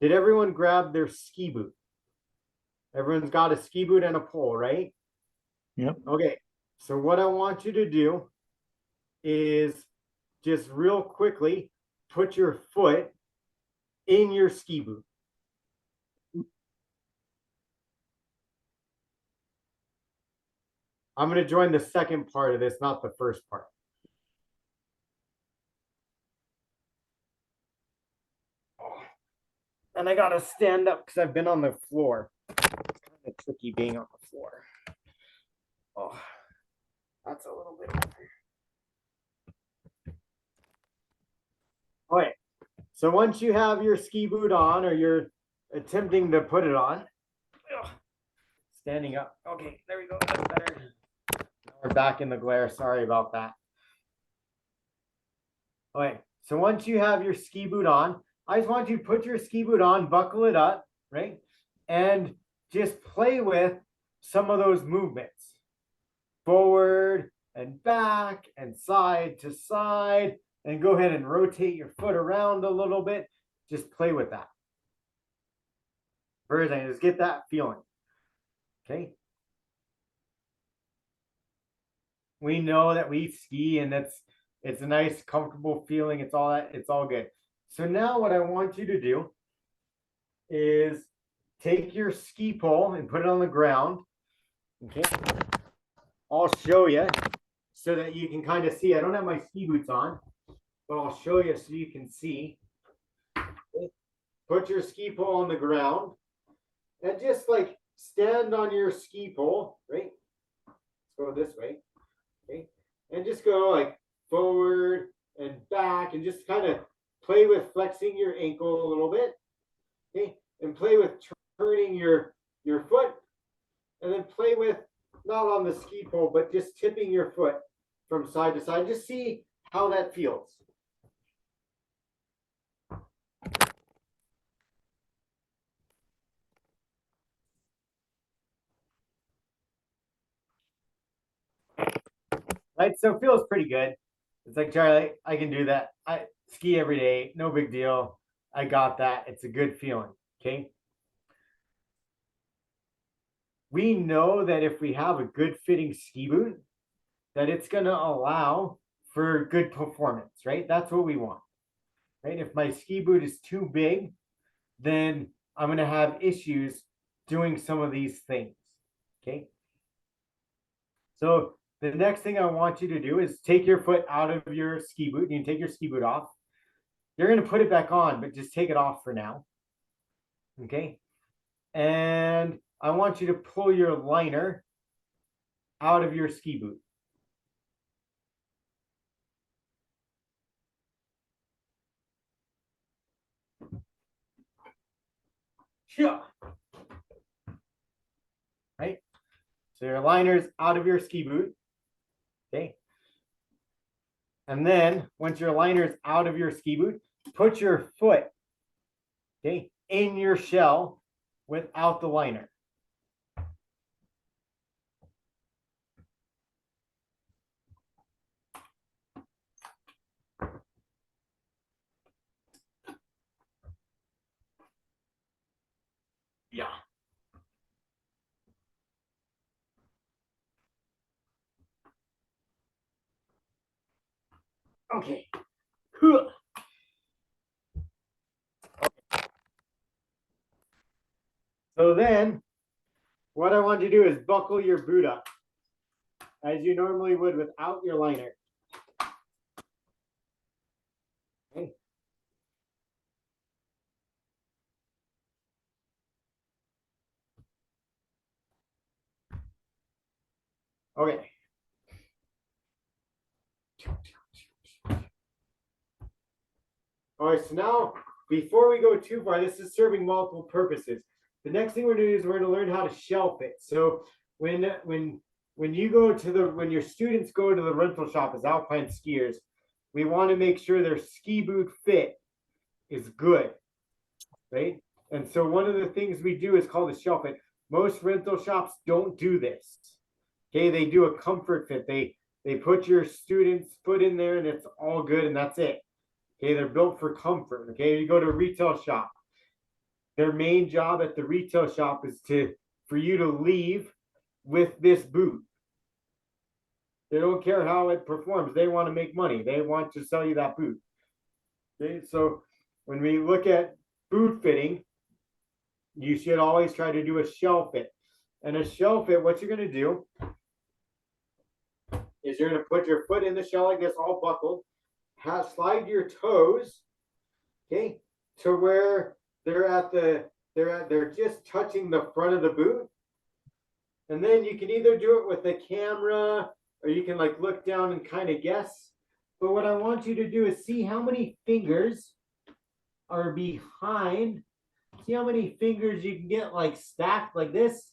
did everyone grab their ski boot? Everyone's got a ski boot and a pole, right? Yep. Okay. So what I want you to do is just real quickly put your foot in your ski boot. I'm going to join the second part of this, not the first part. And I got to stand up because I've been on the floor. It's kind of tricky being on the floor. Oh, that's a little bit over. All right. So once you have your ski boot on, or you're attempting to put it on, standing up. Okay, there we go. That's better. Now we're back in the glare. Sorry about that. All right. So once you have your ski boot on, I just want you to put your ski boot on, buckle it up, right? And just play with some of those movements. Forward and back and side to side. And go ahead and rotate your foot around a little bit. Just play with that. First thing, just get that feeling. Okay. We know that we ski and it's a nice, comfortable feeling. It's all that, it's all good. So now what I want you to do is take your ski pole and put it on the ground. Okay. I'll show you so that you can kind of see. I don't have my ski boots on, but I'll show you so you can see. Put your ski pole on the ground and just like stand on your ski pole, right? Let's go this way. Okay. And just go like forward and back and just kind of play with flexing your ankle a little bit. Okay. And play with turning your foot, and then play with not on the ski pole, but just tipping your foot from side to side. Just see how that feels. Right, so it feels pretty good. It's like, Charlie, I can do that. I ski every day, no big deal. I got that. It's a good feeling. Okay. We know that if we have a good fitting ski boot, that it's going to allow for good performance, right? That's what we want, right? If my ski boot is too big, then I'm going to have issues doing some of these things. Okay. So the next thing I want you to do is take your foot out of your ski boot. You can take your ski boot off. You're going to put it back on, but just take it off for now. Okay. And I want you to pull your liner out of your ski boot. Yeah. Right. So your liner's out of your ski boot. Okay. And then once your liner's out of your ski boot, put your foot, okay, in your shell without the liner. Yeah. Okay. So then what I want you to do is buckle your boot up as you normally would without your liner. Okay. Okay. All right, so now before we go too far, this is serving multiple purposes. The next thing we're going to do is we're going to learn how to shelf it. So when you go to when your students go to the rental shop as alpine skiers, we want to make sure their ski boot fit is good, right? And so one of the things we do is called a shelf fit. Most rental shops don't do this. Okay, they do a comfort fit. They put your student's foot in there and it's all good and that's it. Okay, they're built for comfort. Okay, you go to a retail shop. Their main job at the retail shop is for you to leave with this boot. They don't care how it performs. They want to make money. They want to sell you that boot. Okay, so when we look at boot fitting, you should always try to do a shell fit. And a shell fit, what you're going to do is you're going to put your foot in the shell like this, all buckled. Slide your toes, okay, to where they're just touching the front of the boot. And then you can either do it with the camera or you can like look down and kind of guess. But what I want you to do is see how many fingers are behind. See how many fingers you can get like stacked like this.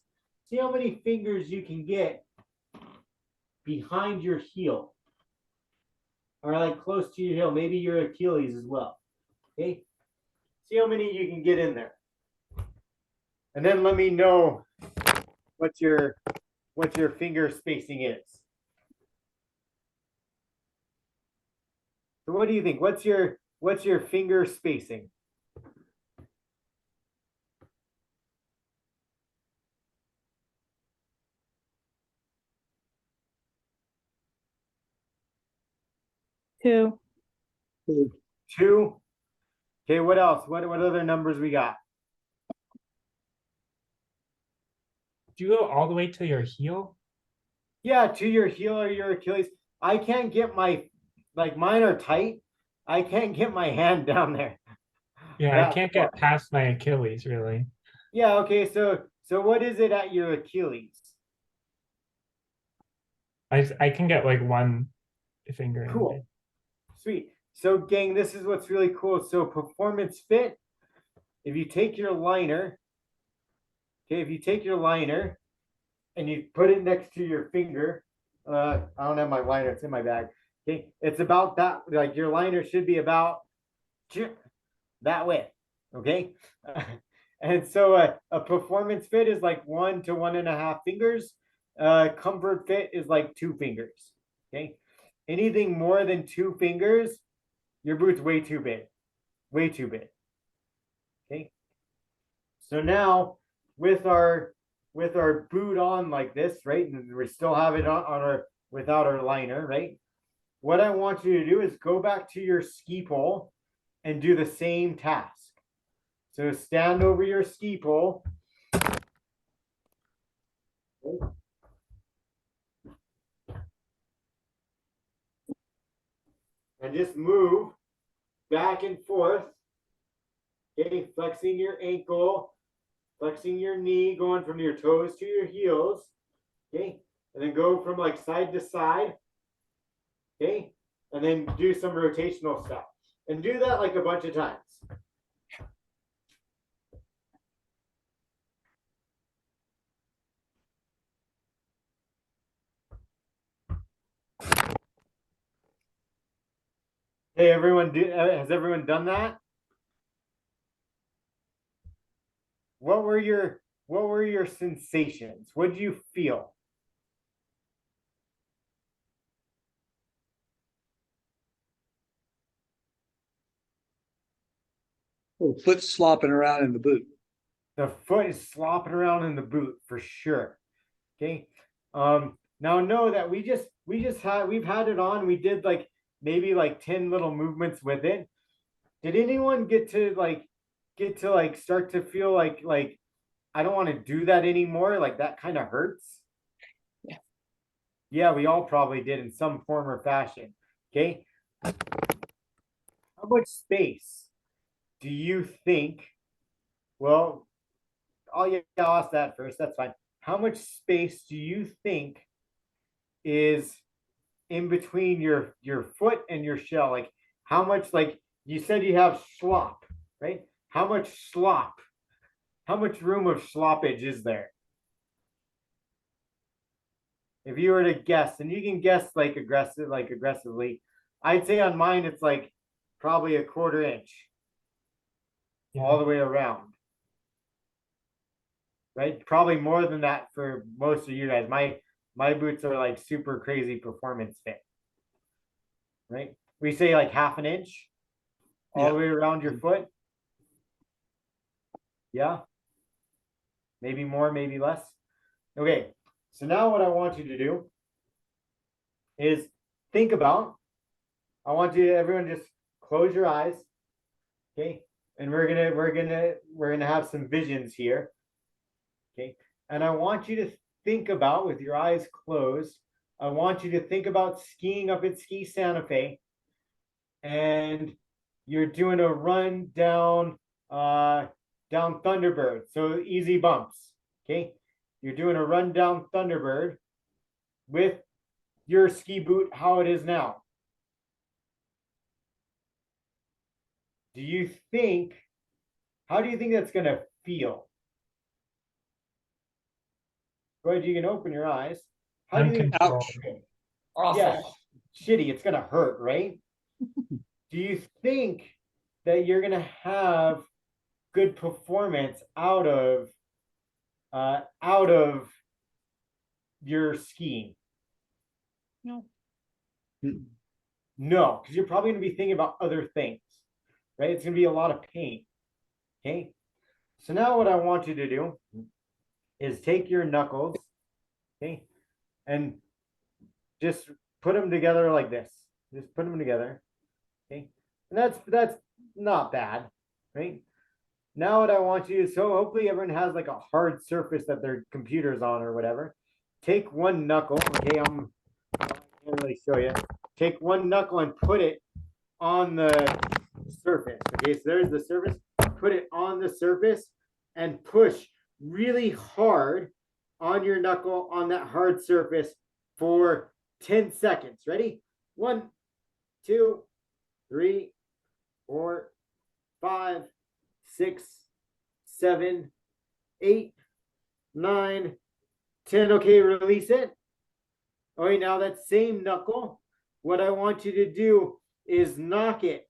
See how many fingers you can get behind your heel. are like close to your heel, maybe your Achilles as well. Okay, see how many you can get in there, and then let me know what your finger spacing is. So what do you think? What's your finger spacing? Two. 2. Okay, what else? What other numbers we got? Do you go all the way to your heel? Yeah, to your heel or your Achilles. I can't get mine are tight. I can't get my hand down there. Yeah, I can't get past my Achilles really. Yeah, okay, so what is it at your Achilles? I can get like one finger in Cool. there. Sweet. So gang, this is what's really cool. So performance fit, if you take your liner, okay, if you take your liner and you put it next to your finger, I don't have my liner, it's in my bag. Okay, it's about that, like your liner should be about that width, okay? And so a performance fit is like 1 to 1.5 fingers. Comfort fit is like 2 fingers, okay? Anything more than 2 fingers, your boot's way too big, okay? So now with our boot on like this, right? And we still have it on our, without our liner, right? What I want you to do is go back to your ski pole and do the same task. So stand over your ski pole. Okay. And just move back and forth. Okay, flexing your ankle, flexing your knee, going from your toes to your heels. Okay, and then go from like side to side. Okay, and then do some rotational stuff. And do that like a bunch of times. Hey, everyone, has everyone done that? What were your sensations? What did you feel? Oh, foot slopping around in the boot. The foot is slopping around in the boot for sure. Okay. Now know that we've had it on. We did like maybe like 10 little movements with it. Did anyone get to start to feel like I don't want to do that anymore? Like that kind of hurts. Yeah. Yeah, we all probably did in some form or fashion. Okay. How much space do you think? Well, I'll ask that first. That's fine. How much space do you think is in between your foot and your shell? Like how much, like you said you have slop, right? How much slop? How much room of sloppage is there? If you were to guess, and you can guess aggressively, I'd say on mine it's like probably 1/4 inch. Yeah. All the way around. Right? Probably more than that for most of you guys. My boots are like super crazy performance fit. Right? We say like 1/2 inch all the way around your foot. Yeah. Maybe more, maybe less. Okay. So now what I want you to do is think about, everyone just close your eyes. Okay. And we're gonna have some visions here. Okay. And I want you to think about, with your eyes closed, I want you to think about skiing up at Ski Santa Fe, and you're doing a run down Thunderbird. So easy bumps. Okay. You're doing a run down Thunderbird with your ski boot how it is now. How do you think that's gonna feel? Go ahead, you can open your eyes. How do you think? Uncontrolled. Yes, shitty. It's gonna hurt, right? Do you think that you're gonna have good performance out of your skiing? No. No, because you're probably gonna be thinking about other things, right? It's gonna be a lot of pain. Okay. So now what I want you to do is take your knuckles, okay, and just put them together like this. Just put them together, okay. And that's not bad, right? Now what I want you to, so hopefully everyone has like a hard surface that their computer's on or whatever. Take one knuckle, okay, I can't really show you. Take one knuckle and put it on the surface. Okay, so there's the surface. Put it on the surface and push really hard on your knuckle on that hard surface for 10 seconds. Ready? 1, 2, 3, 4, 5, 6, 7, 8, 9, 10. Okay, release it. Okay, now that same knuckle, what I want you to do is knock it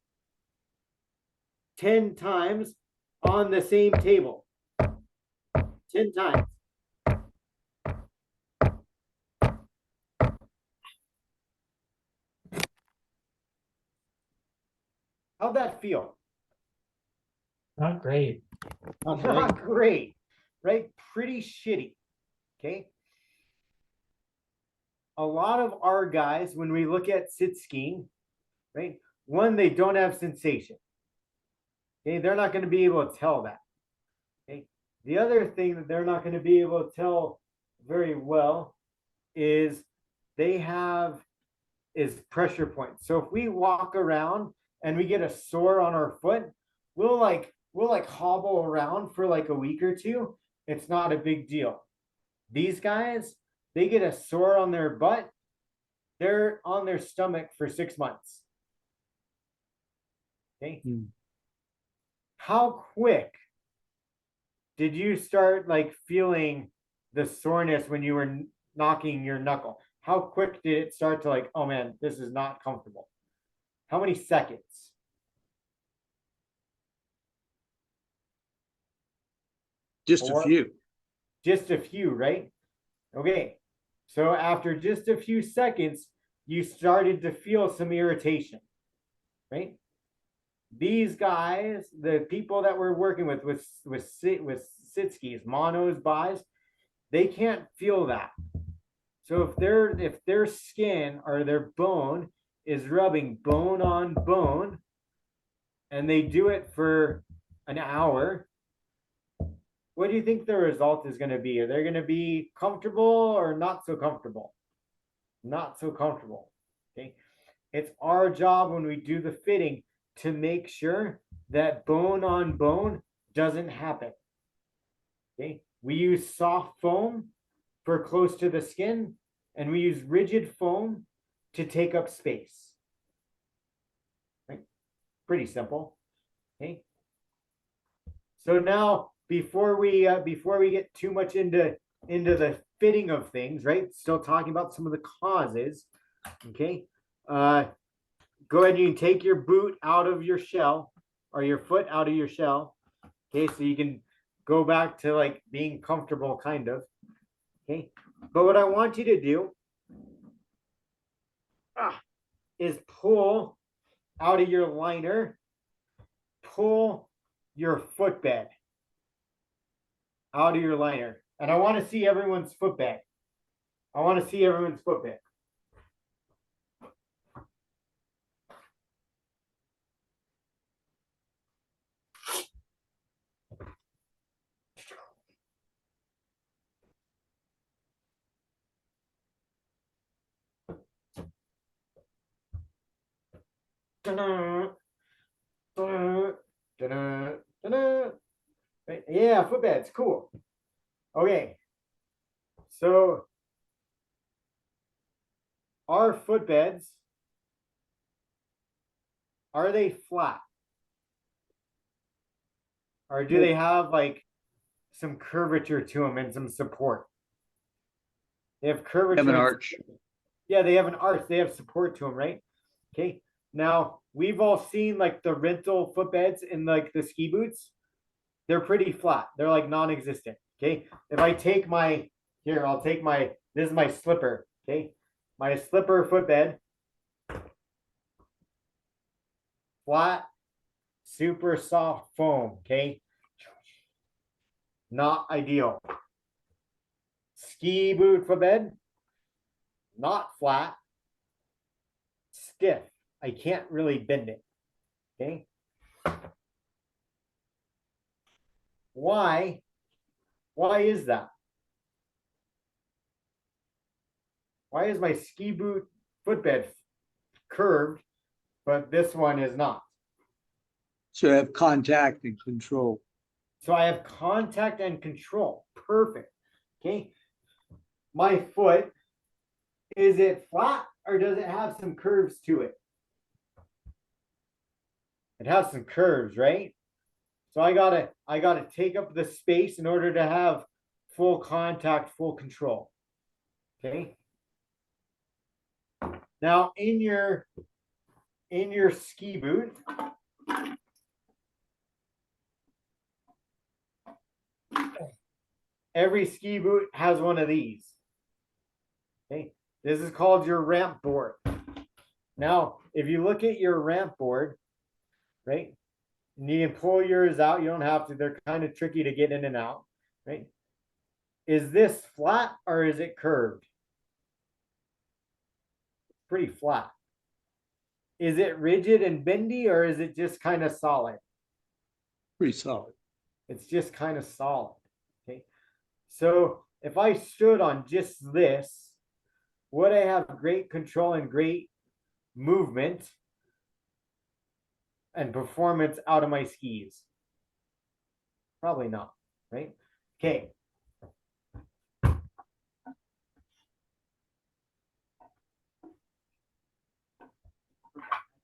10 times on the same table. 10 times. How'd that feel? Not great. Not great, right? Pretty shitty. Okay. A lot of our guys, when we look at sit skiing, right? One, they don't have sensation. Okay, they're not going to be able to tell that. Okay. The other thing that they're not going to be able to tell very well is pressure points. So if we walk around and we get a sore on our foot, we'll hobble around for like a week or two. It's not a big deal. These guys, they get a sore on their butt, they're on their stomach for 6 months. Okay. How quick did you start like feeling the soreness when you were knocking your knuckle? How quick did it start to like, oh man, this is not comfortable? How many seconds? Just a few. Just a few, right? Okay. So after just a few seconds, you started to feel some irritation, right? These guys, the people that we're working with sit skis, monos, buys, they can't feel that. So if their skin or their bone is rubbing bone on bone, and they do it for an hour, what do you think the result is going to be? Are they going to be comfortable or not so comfortable? Not so comfortable. Okay. It's our job when we do the fitting to make sure that bone on bone doesn't happen. Okay. We use soft foam for close to the skin, and we use rigid foam to take up space. Right? Pretty simple. Okay. So now, before we get too much into the fitting of things, right? Still talking about some of the causes. Okay. Go ahead, you can take your boot out of your shell or your foot out of your shell. Okay, so you can go back to like being comfortable, kind of. Okay, but what I want you to do is pull out of your liner, pull your footbed out of your liner. And I want to see everyone's footbed. I want to see everyone's footbed. Yeah, footbeds, cool. Okay, so our footbeds, are they flat? Or do they have like some curvature to them and some support? They have curvature. Have an arch. Yeah, they have an arch, they have support to them, right? Okay, now we've all seen like the rental footbeds in like the ski boots. They're pretty flat. They're like non-existent. Okay, if I take my here, I'll take my this is my slipper. Okay, my slipper footbed, flat, super soft foam. Okay, not ideal. Ski boot footbed, not flat, stiff. I can't really bend it. Okay. Why? Why is that? Why is my ski boot footbed curved, but this one is not? So have contact and control. So I have contact and control. Perfect. Okay. My foot, is it flat or does it have some curves to it? It has some curves, right? So I gotta take up the space in order to have full contact, full control. Okay. Now in your ski boot, every ski boot has one of these. Okay, this is called your ramp board. Now, if you look at your ramp board, right, and you can pull yours out, you don't have to, they're kind of tricky to get in and out, right? Is this flat or is it curved? Pretty flat. Is it rigid and bendy or is it just kind of solid? Pretty solid. It's just kind of solid. Okay. So if I stood on just this, would I have great control and great movement and performance out of my skis? Probably not, right? Okay.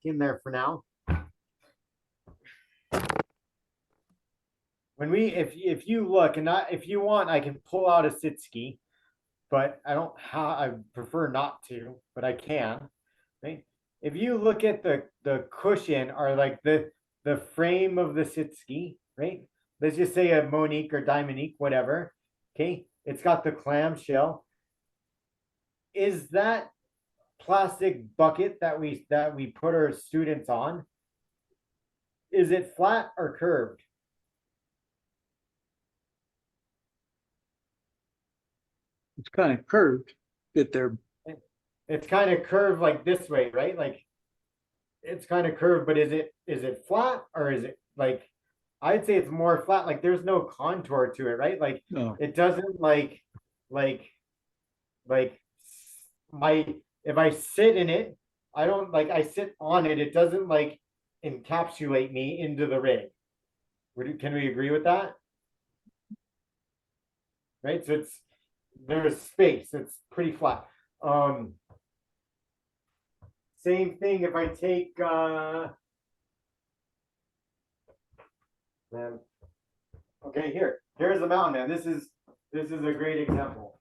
In there for now. When we, if you look, and if you want, I can pull out a sit ski, but I don't have, I prefer not to, but I can, right? If you look at the cushion or like the frame of the sit ski, right? Let's just say a Monique or Dimonique, whatever. Okay, it's got the clamshell. Is that plastic bucket that we put our students on, is it flat or curved? It's kind of curved, that they're It's kind of curved like this way, right? Like it's kind of curved, but is it flat or is it like, I'd say it's more flat, like there's no contour to it, right? Like no. it doesn't like my, if I sit in it, I don't like, I sit on it, it doesn't like encapsulate me into the rig. Can we agree with that? Right, so there's space, it's pretty flat. Same thing if I take man, okay, here's the mountain man. This is a great example.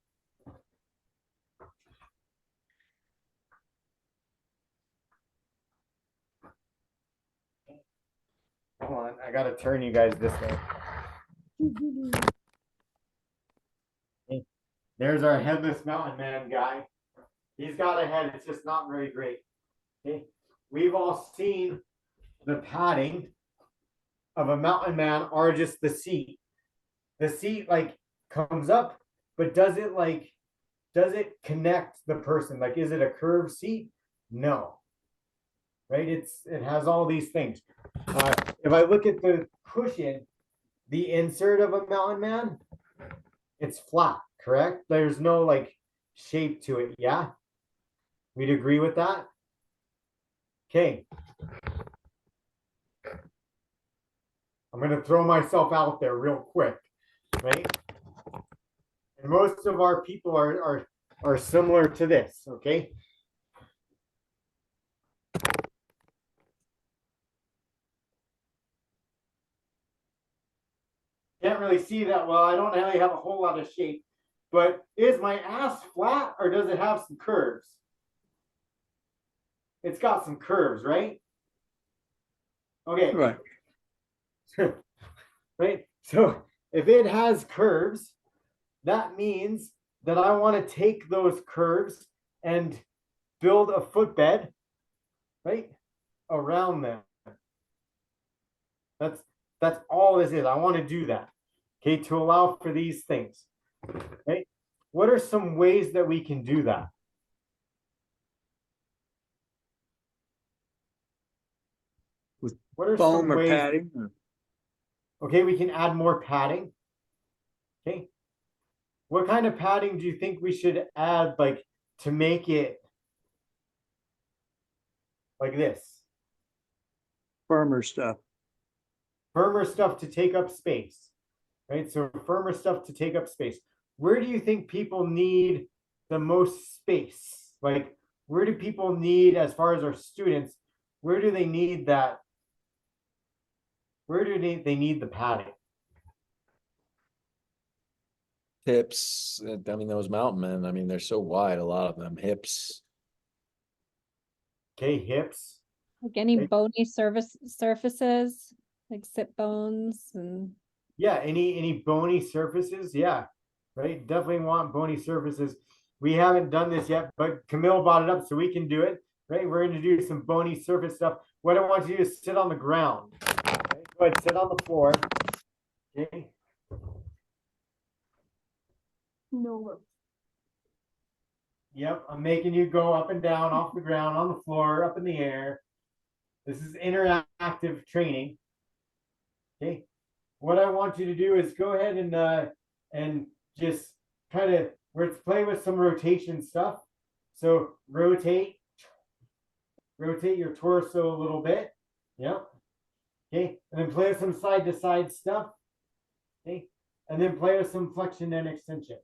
Hold on, I gotta turn you guys this way. Okay. There's our headless mountain man guy. He's got a head, it's just not very great. Okay. We've all seen the padding of a mountain man or just the seat. The seat like comes up, but does it connect the person? Like, is it a curved seat? No. Right? It has all these things. If I look at the cushion, the insert of a mountain man, it's flat, correct? There's no like shape to it. Yeah. We'd agree with that. Okay. I'm going to throw myself out there real quick, right? And most of our people are similar to this, okay? Can't really see that well. I don't really have a whole lot of shape, but is my ass flat or does it have some curves? it's got some curves, right? Okay. Right. Right. So if it has curves, that means that I want to take those curves and build a footbed, right, around them. That's all this is. I want to do that. Okay, to allow for these things. Right? What are some ways that we can do that? With what are foam some or ways? padding? Or... Okay, we can add more padding. Okay. What kind of padding do you think we should add, like, to make it like this? Firmer stuff. Firmer stuff to take up space, right? So firmer stuff to take up space. Where do you think people need the most space? Like, where do people need, as far as our students, where do they need that? Where do they need the padding? Hips, I mean, those mountain men, I mean, they're so wide, a lot of them, hips. Okay, hips. Like any Okay. bony surfaces, like sit bones and. Yeah, any bony surfaces, yeah, right. Definitely want bony surfaces. We haven't done this yet, but Camille brought it up, so we can do it. Right, we're going to do some bony surface stuff. What I want you to do is sit on the ground. Okay? Go ahead, sit on the floor. Okay. No. Yep, I'm making you go up and down, off the ground, on the floor, up in the air. This is interactive training. Okay. What I want you to do is go ahead and just kind of, let's play with some rotation stuff. So rotate your torso a little bit. Yep. Okay. And then play with some side to side stuff. Okay. And then play with some flexion and extension.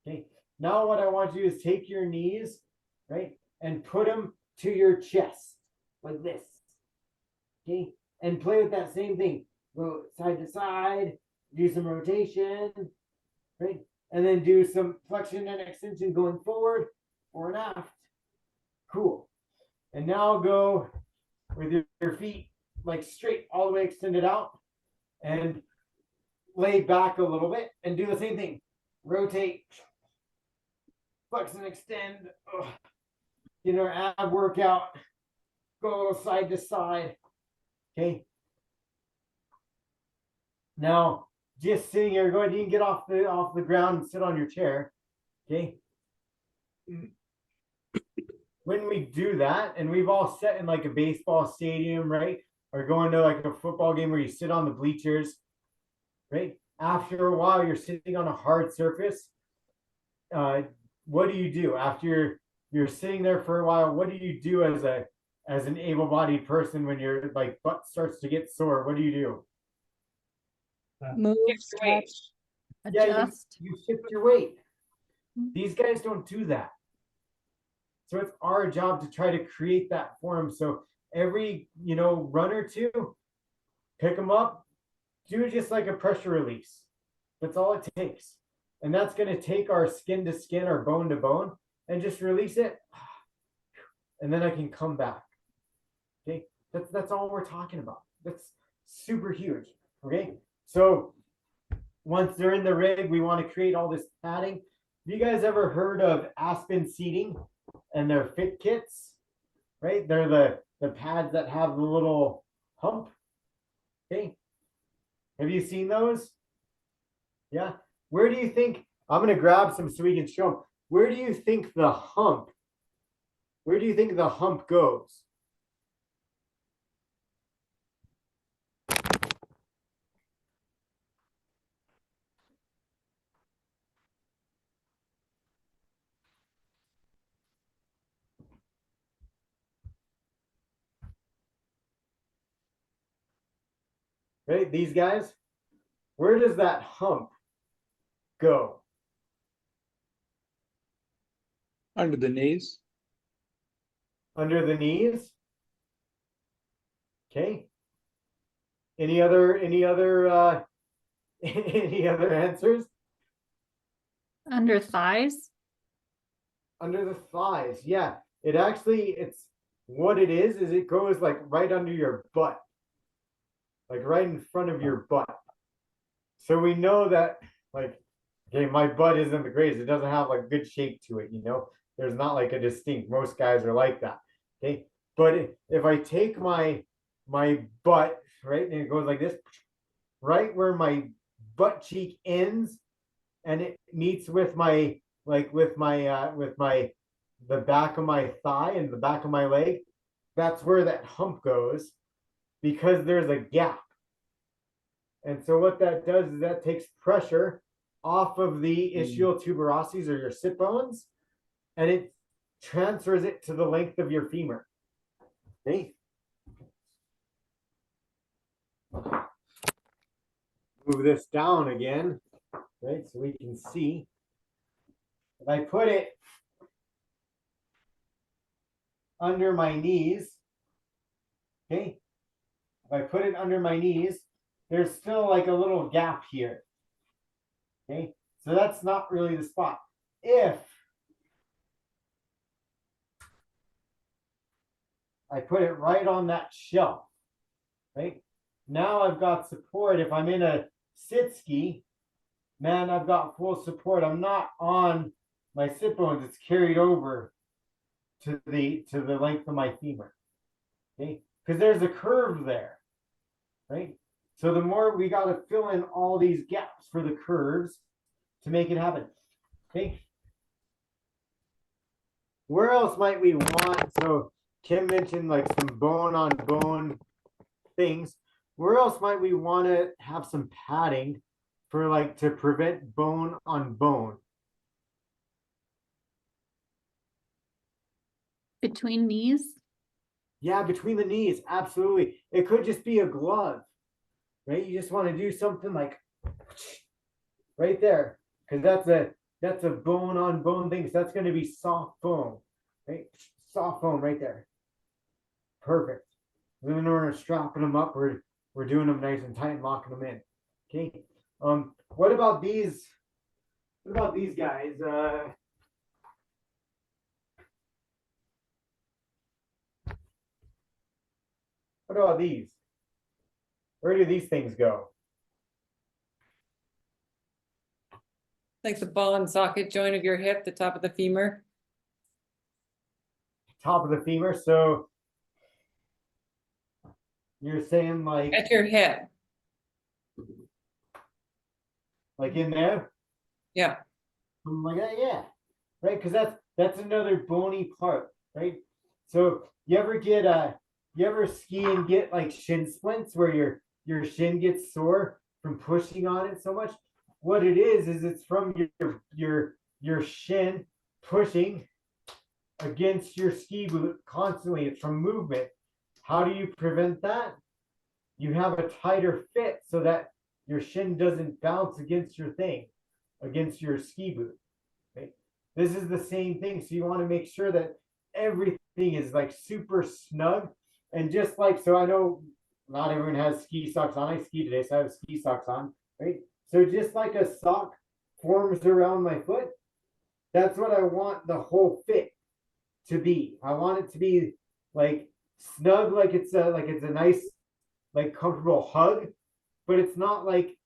Okay. Now what I want you to do is take your knees, right, and put them to your chest like this. Okay. And play with that same thing. Go side to side, do some rotation, right? And then do some flexion and extension going forward or and aft. Cool. And now go with your feet like straight all the way extended out and lay back a little bit and do the same thing. Rotate, flex and extend. Get our ab workout. Go a little side to side. Okay. Now, just sitting here, go ahead, you can get off the ground and sit on your chair. Okay. When we do that, and we've all sat in like a baseball stadium, right? Or going to like a football game where you sit on the bleachers, right? After a while, you're sitting on a hard surface. What do you do after you're sitting there for a while? What do you do as an able-bodied person when your like butt starts to get sore? What do you do? Move, stretch. Yeah, Adjust. you shift your weight. These guys don't do that. So it's our job to try to create that for them. So every, run or two, pick them up, do just like a pressure release. That's all it takes. And that's going to take our skin to skin or bone to bone and just release it. And then I can come back. Okay. That's all we're talking about. That's super huge. Okay. So once they're in the rig, we want to create all this padding. Have you guys ever heard of Aspen seating and their fit kits? Right? They're the pads that have the little hump. Okay. Have you seen those? Yeah. Where do you think, I'm going to grab some so we can show them. Where do you think the hump goes? Right, these guys, where does that hump go? Under the knees. Under the knees. Okay. Any other any other answers? Under thighs. Under the thighs. Yeah. It's what it is it goes like right under your butt, like right in front of your butt. So we know that, like, okay, my butt isn't the greatest. It doesn't have like good shape to it, you know. There's not like a distinct. Most guys are like that. Okay, but if I take my butt, right, and it goes like this, right where my butt cheek ends, and it meets with my the back of my thigh and the back of my leg, that's where that hump goes, because there's a gap. And so what that does is that takes pressure off of the ischial tuberosities, or your sit bones, and it transfers it to the length of your femur. Okay. Move this down again, right, so we can see. If I put it under my knees, okay, if I put it under my knees, there's still like a little gap here. Okay, so that's not really the spot. If I put it right on that shelf, right, now I've got support. If I'm in a sit ski, man, I've got full support. I'm not on my sit bones. It's carried over to the length of my femur. Okay, because there's a curve there, right? So the more we got to fill in all these gaps for the curves to make it happen. Okay. Where else might we want? So Kim mentioned like some bone on bone things. Where else might we want to have some padding for like to prevent bone on bone? Between knees? Yeah, between the knees, absolutely. It could just be a glove, right? You just want to do something like right there, because that's a bone on bone thing. So that's going to be soft bone, right? Soft bone right there. Perfect. And then we're strapping them up. We're doing them nice and tight and locking them in. Okay. What about these? What about these guys? What about these? Where do these things go? Like the ball and socket joint of your hip, the top of the femur. Top of the femur. So you're saying like At your hip. like in there? Yeah. Something like that, yeah. Right, because that's another bony part, right? So you ever ski and get like shin splints where your shin gets sore from pushing on it so much? What it is it's from your shin pushing against your ski boot constantly. It's from movement. How do you prevent that? You have a tighter fit so that your shin doesn't bounce against your thing, against your ski boot. Right? This is the same thing. So you want to make sure that everything is like super snug. And just like, so I know not everyone has ski socks on. I ski today, so I have ski socks on, right? So just like a sock forms around my foot, that's what I want the whole fit to be. I want it to be like snug, like it's a nice, like comfortable hug, but it's not like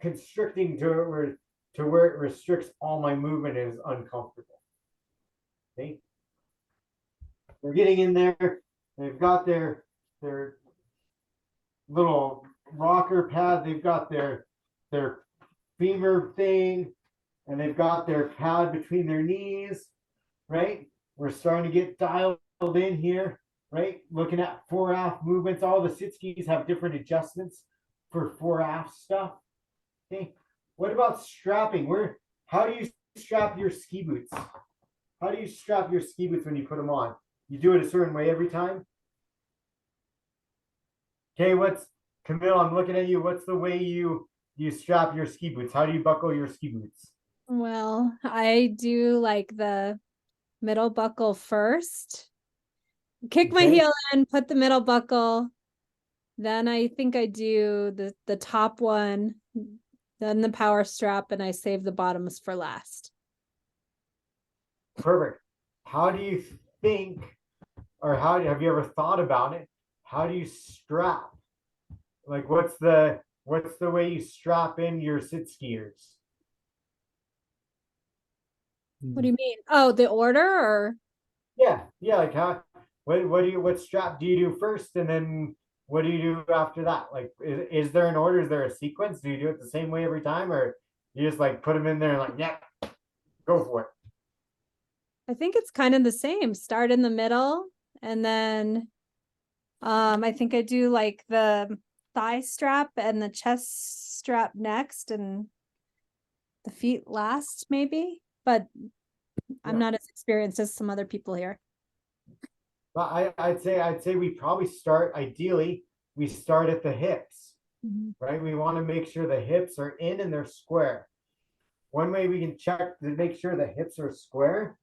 constricting to where it restricts all my movement and is uncomfortable. Okay. They're getting in there. They've got their little rocker pad. They've got their femur thing, and they've got their pad between their knees, right? We're starting to get dialed in here, right? Looking at fore-aft movements. All the sit skis have different adjustments for fore-aft stuff. Okay. What about strapping? How do you strap your ski boots? How do you strap your ski boots when you put them on? You do it a certain way every time? Okay, Camille, I'm looking at you. What's the way you strap your ski boots? How do you buckle your ski boots? Well, I do like the middle buckle first. Kick my heel in, put the middle buckle. Then I think I do the top one, then the power strap, and I save the bottoms for last. Perfect. How do you think or how have you ever thought about it? How do you strap? Like what's the way you strap in your sit skiers? What do you mean? Oh, the order or? Yeah, like how what strap do you do first, and then what do you do after that? Like is there an order? Is there a sequence? Do you do it the same way every time, or you just like put them in there and like, yeah, go for it? I think it's kind of the same. Start in the middle, and then I think I do like the thigh strap and the chest strap next, and the feet last maybe, but I'm not as experienced as some other people here. But I'd say we probably ideally we start at the hips, right? We want to make sure the hips are in and they're square. One way we can check to make sure the hips are square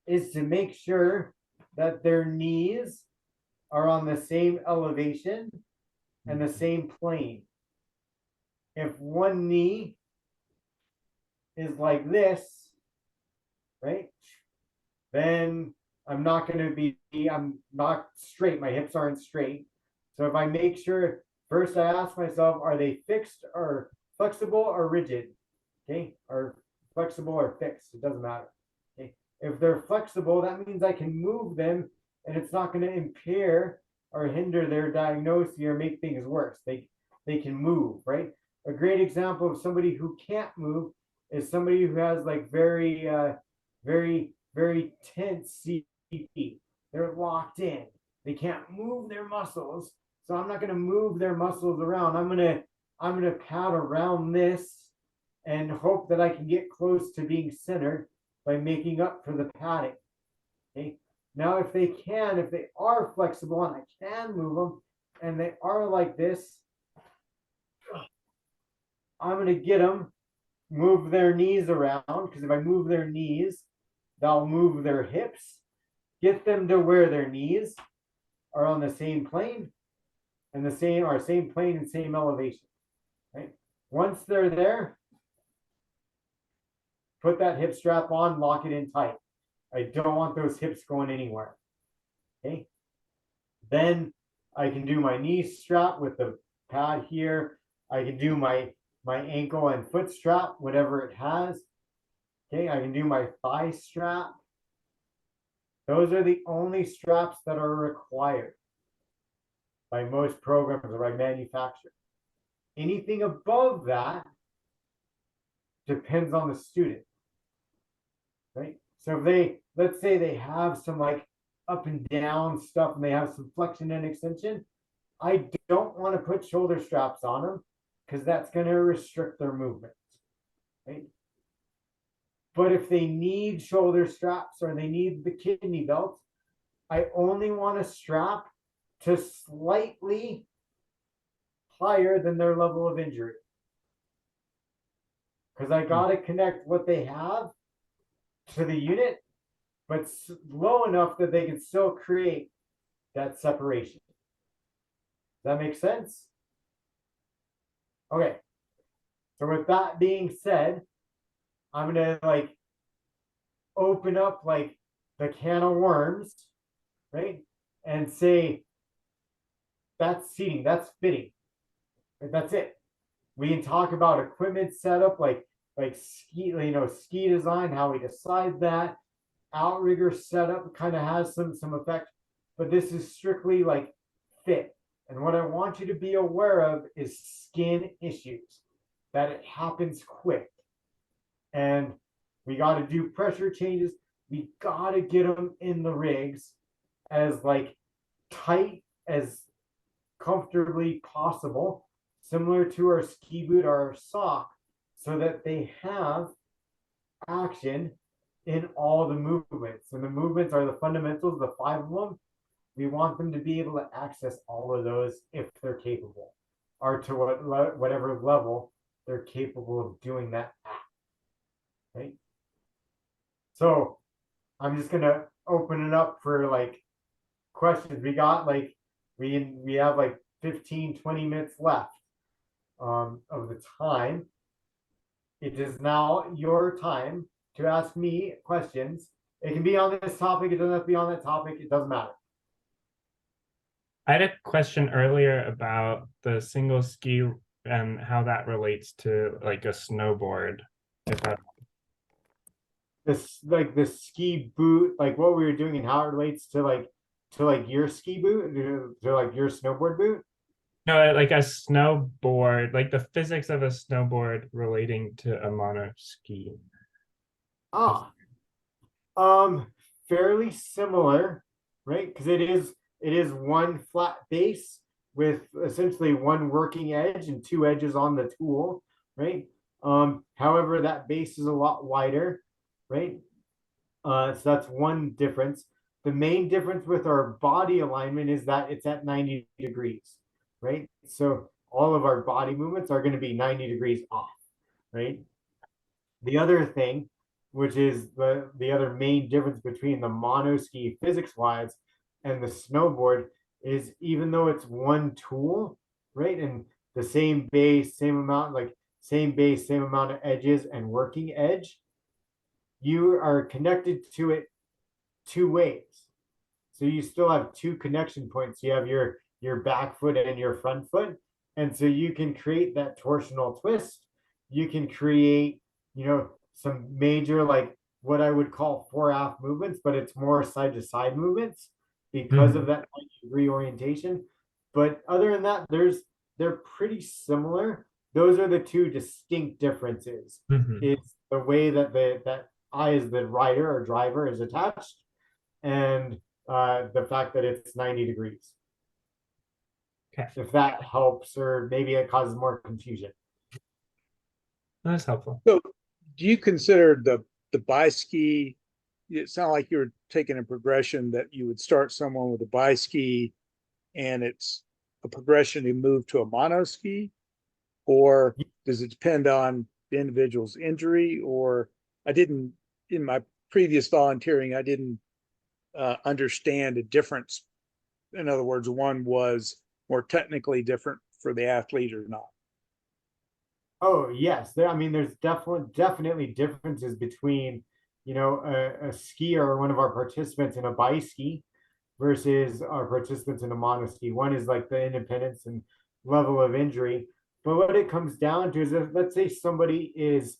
is to make sure that their knees are on the same elevation and the same plane. If one knee is like this, right, then I'm not straight. My hips aren't straight. So if I make sure, first I ask myself, are they fixed or flexible or rigid? Okay, or flexible or fixed, it doesn't matter. Okay, if they're flexible, that means I can move them and it's not going to impair or hinder their diagnosis or make things worse. They can move, right? A great example of somebody who can't move is somebody who has like very tense CP. They're locked in. They can't move their muscles. So I'm not going to move their muscles around. I'm going to pad around this and hope that I can get close to being centered by making up for the padding. Okay. Now, if they are flexible and I can move them and they are like this, I'm going to get them, move their knees around, because if I move their knees, they'll move their hips, get them to where their knees are on the same plane and same plane and same elevation. Right? Once they're there, put that hip strap on, lock it in tight. I don't want those hips going anywhere. Okay. Then I can do my knee strap with the pad here. I can do my ankle and foot strap, whatever it has. Okay, I can do my thigh strap. Those are the only straps that are required by most programs or by manufacturer. Anything above that depends on the student, right? So if let's say they have some like up and down stuff and they have some flexion and extension, I don't want to put shoulder straps on them because that's going to restrict their movements, right? But if they need shoulder straps or they need the kidney belt, I only want to strap to slightly higher than their level of injury. Because I got to connect what they have to the unit, but low enough that they can still create that separation. Does that make sense? Okay. So with that being said, I'm going to like open up like the can of worms, right? And say, that's seating, that's fitting. That's it. We can talk about equipment setup, like ski, ski design, how we decide that. Outrigger setup kind of has some effect, but this is strictly like fit. And what I want you to be aware of is skin issues, that it happens quick. And we got to do pressure changes. We got to get them in the rigs as like tight as comfortably possible, similar to our ski boot or our sock, so that they have action in all the movements. And the movements are the fundamentals, the 5 of them. We want them to be able to access all of those if they're capable, or to whatever level they're capable of doing that at. Right? So I'm just gonna open it up for like questions. We got like we have like 15-20 minutes left of the time. It is now your time to ask me questions It can be on this topic. It doesn't have to be on that topic. It doesn't matter. I had a question earlier about the single ski and how that relates to like a snowboard. If that This like the ski boot, like what we were doing and how it relates to like your ski boot, to like your snowboard boot. No, like a snowboard, like the physics of a snowboard relating to a mono ski. Ah, fairly similar, right? Because it is one flat base with essentially one working edge and two edges on the tool, right? However, that base is a lot wider, right? So that's one difference. The main difference with our body alignment is that it's at 90 degrees, right? So all of our body movements are going to be 90 degrees off, right? The other thing, which is the other main difference between the mono ski physics-wise and the snowboard, is even though it's one tool, right? And the same base, same amount, like same base, same amount of edges and working edge, you are connected to it two ways. So you still have two connection points. You have your back foot and your front foot. And so you can create that torsional twist. You can create, some major, like what I would call fore-aft movements, but it's more side-to-side movements because of that 90-degree orientation. But other than that, they're pretty similar. Those are the two distinct differences. It's the way that that I as the rider or driver is attached, and the fact that it's 90 degrees. Okay. If that helps, or maybe it causes more confusion. That's helpful. So do you consider the bi-ski, it sounded like you were taking a progression that you would start someone with a bi-ski and it's a progression to move to a mono ski? Or does it depend on the individual's injury? Or in my previous volunteering, I didn't understand a difference. In other words, one was more technically different for the athlete or not. Oh yes, there's definitely differences between, a skier or one of our participants in a bi-ski versus our participants in a monoski. One is like the independence and level of injury, but what it comes down to is, if let's say somebody is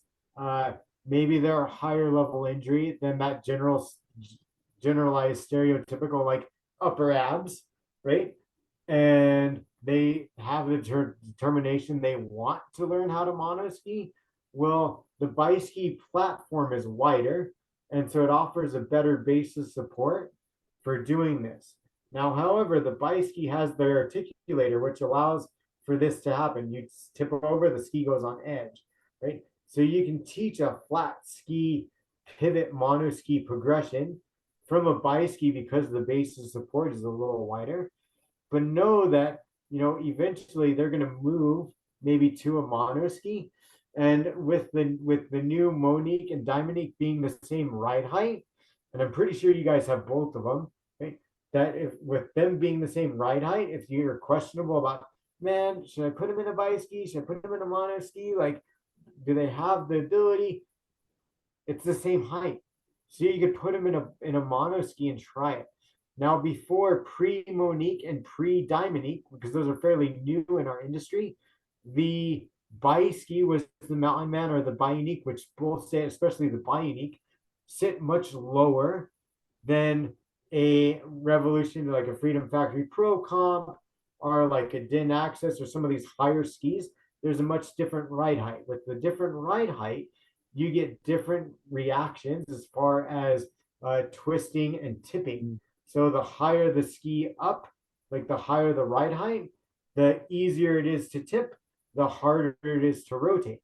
maybe they're a higher level injury than that generalized stereotypical like upper abs, right? And they have the determination they want to learn how to monoski. Well, the bi-ski platform is wider, and so it offers a better base of support for doing this. Now, however, the bi-ski has their articulator, which allows for this to happen. You tip over, the ski goes on edge, right? So you can teach a flat ski pivot monoski progression from a bi-ski because the base of support is a little wider. But know that, eventually they're going to move maybe to a monoski. And with the new Monique and Dominique being the same ride height, and I'm pretty sure you guys have both of them, right? That if with them being the same ride height, if you're questionable about, man, should I put them in a bi-ski? Should I put them in a monoski? Like, do they have the ability? It's the same height. So you could put them in a monoski and try it. Now, before pre-Monique and pre-Dominique, because those are fairly new in our industry, the bi-ski was the mountain man or the bi-unique, which both say, especially the bi-unique, sit much lower than a Revolution, like a Freedom Factory Pro Comp, or like a Din Access, or some of these higher skis. There's a much different ride height. With the different ride height, you get different reactions as far as twisting and tipping. So the higher the ski up, like the higher the ride height, the easier it is to tip, the harder it is to rotate.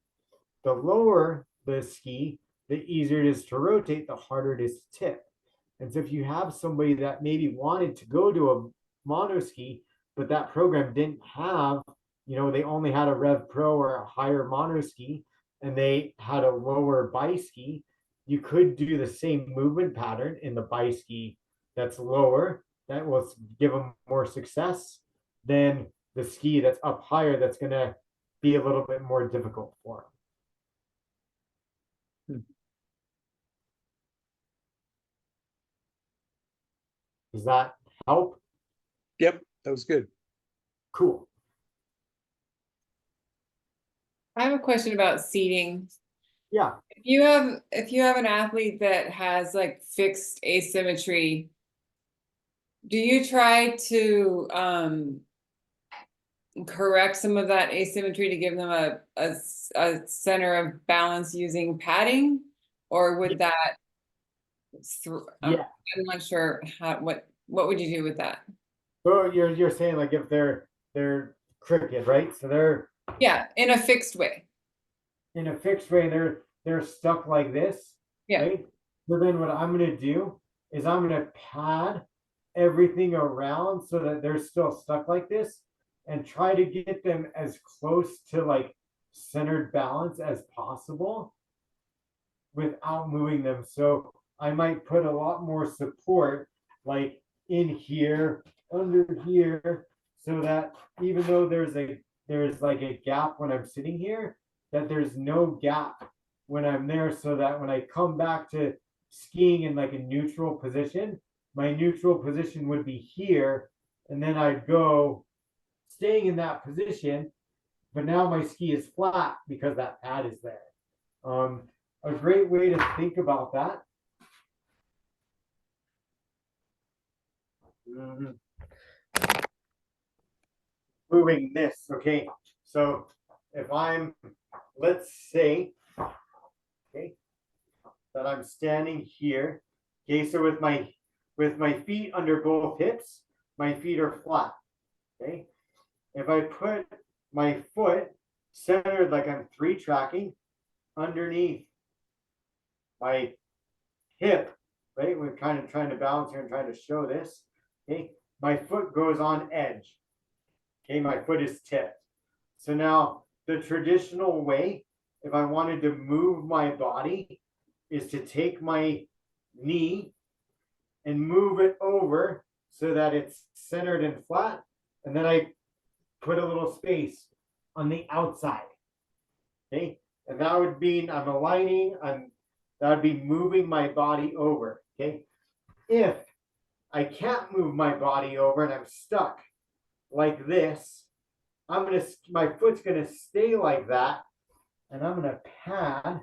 The lower the ski, the easier it is to rotate, the harder it is to tip. And so if you have somebody that maybe wanted to go to a mono ski, but that program didn't have, they only had a Rev Pro or a higher mono ski, and they had a lower bi-ski, you could do the same movement pattern in the bi-ski that's lower, that will give them more success than the ski that's up higher, that's going to be a little bit more difficult for them. Does that help? Yep, that was good. Cool. I have a question about seating. Yeah. If you have an athlete that has like fixed asymmetry, do you try to correct some of that asymmetry to give them a center of balance using padding, or would that Yeah. I'm not sure what would you do with that? So you're saying like if they're crooked, right? So they're Yeah, in a fixed way. in a fixed way, they're stuck like this. Yeah. Right? So then what I'm gonna do is I'm gonna pad everything around so that they're still stuck like this, and try to get them as close to like centered balance as possible without moving them. So I might put a lot more support like in here, under here, so that even though there's like a gap when I'm sitting here, that there's no gap when I'm there, so that when I come back to skiing in like a neutral position, my neutral position would be here, and then I'd go staying in that position, but now my ski is flat because that pad is there. A great way to think about that. Moving this, okay. So if let's say, okay, that I'm standing here, okay. So with my feet under both hips, my feet are flat, okay. If I put my foot centered like I'm 3-tracking underneath my hip, right? We're kind of trying to balance here and trying to show this. Okay, my foot goes on edge. Okay, my foot is tipped. So now the traditional way, if I wanted to move my body, is to take my knee and move it over so that it's centered and flat. And then I put a little space on the outside. Okay, and that would mean I'm aligning, that would be moving my body over. Okay, if I can't move my body over and I'm stuck like this, my foot's gonna stay like that, and I'm gonna pad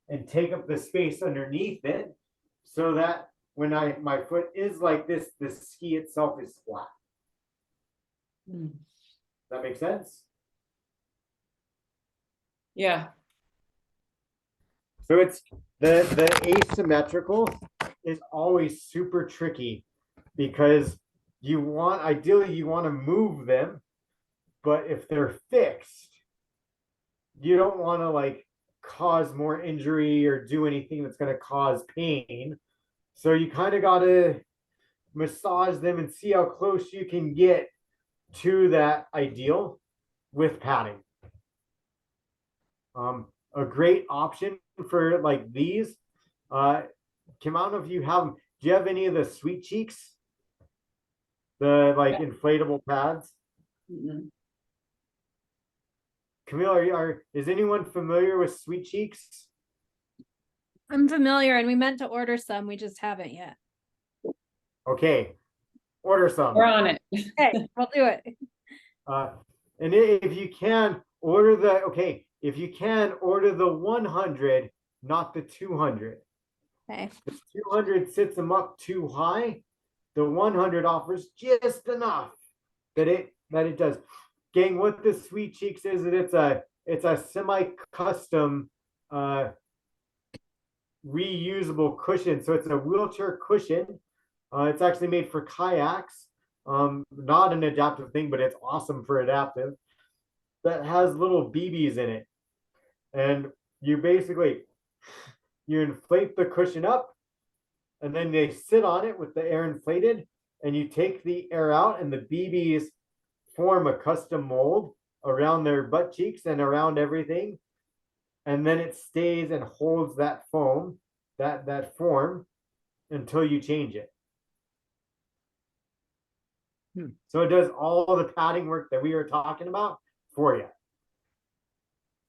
and take up the space underneath it, so that when my foot is like this, the ski itself is flat. Does that make sense? Yeah. So it's the asymmetrical is always super tricky, because ideally you want to move them, but if they're fixed, you don't want to like cause more injury or do anything that's going to cause pain. So you kind of got to massage them and see how close you can get to that ideal with padding. A great option for like these, Kim, I don't know if you have them. Do you have any of the Sweet Cheeks? The like inflatable pads? Camille, is anyone familiar with Sweet Cheeks? I'm familiar, and we meant to order some. We just haven't yet. Okay, order some. We're on it. Okay, we'll do it. And if you can order if you can order the 100, not the 200. Okay. The 200 sits them up too high. The 100 offers just enough that it does. Gang, what the Sweet Cheeks is that it's a semi-custom reusable cushion. So it's a wheelchair cushion. It's actually made for kayaks. Not an adaptive thing, but it's awesome for adaptive. That has little BBs in it. And you inflate the cushion up, and then they sit on it with the air inflated, and you take the air out, and the BBs form a custom mold around their butt cheeks and around everything. And then it stays and holds that foam, that form, until you change it. So it does all the padding work that we were talking about for you.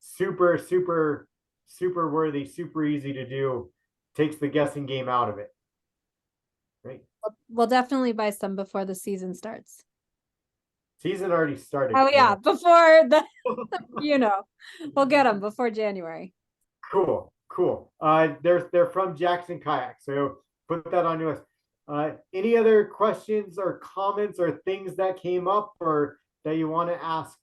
Super, super, super worthy, super easy to do. Takes the guessing game out of it. Great. We'll definitely buy some before the season starts. Season already started. Oh yeah, before the, we'll get them before January. Cool, cool. They're from Jackson Kayak, so put that on your list. Any other questions or comments or things that came up or that you want to ask?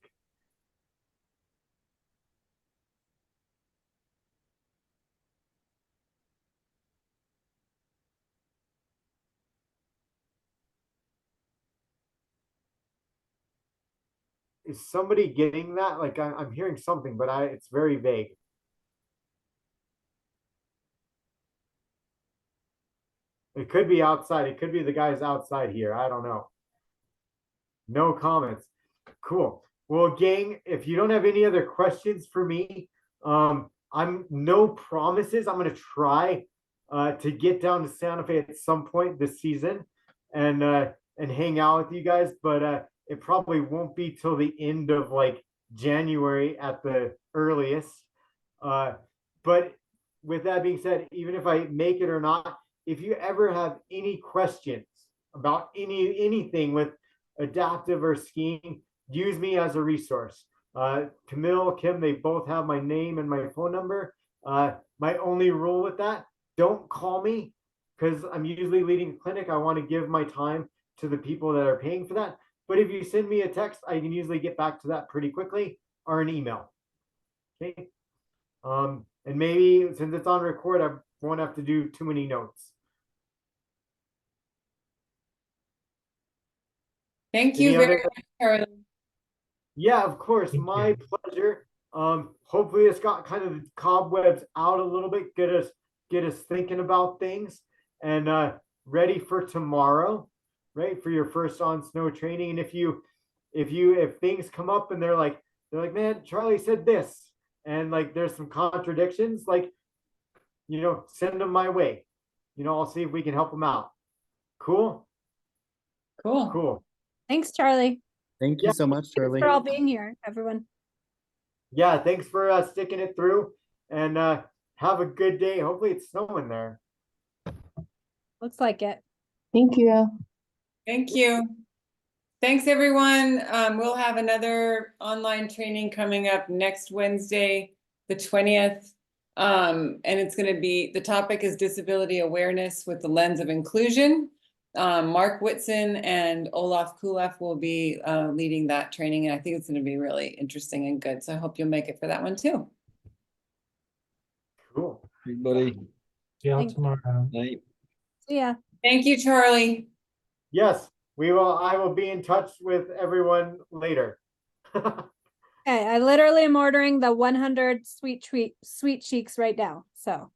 Is somebody getting that? Like I'm hearing something, but it's very vague. It could be outside. It could be the guys outside here. I don't know. No comments. Cool. Well, gang, if you don't have any other questions for me, I'm no promises. I'm gonna try to get down to Santa Fe at some point this season and hang out with you guys, but it probably won't be till the end of like January at the earliest. But with that being said, even if I make it or not, if you ever have any questions about anything with adaptive or skiing, use me as a resource. Camille, Kim, they both have my name and my phone number. My only rule with that, don't call me because I'm usually leading a clinic. I want to give my time to the people that are paying for that. But if you send me a text, I can usually get back to that pretty quickly, or an email. Okay. And maybe since it's on record, I won't have to do too many notes. Thank you very much, Charlie. Yeah, of course. My pleasure. Hopefully it's got kind of the cobwebs out a little bit, get us thinking about things and ready for tomorrow, right? For your first on snow training. And if things come up and they're like, man, Charlie said this, and like there's some contradictions, like, send them my way. I'll see if we can help them out. Cool. Cool. Thanks, Charlie. Thank you so much, Charlie. Thanks for all being here, everyone. Yeah, thanks for sticking it through, and have a good day. Hopefully it's snowing there. Looks like it. Thank you. Thank you. Thanks, everyone. We'll have another online training coming up next Wednesday, the 20th. And it's going to be, the topic is disability awareness with the lens of inclusion. Mark Whitson and Olaf Kulaf will be leading that training, and I think it's going to be really interesting and good. So I hope you'll make it for that one too. Cool. Everybody. See y'all Thanks. tomorrow. Night. See ya. Thank you, Charlie. Yes, we will. I will be in touch with everyone later. Okay, I literally am ordering the 100 sweet cheeks right now. So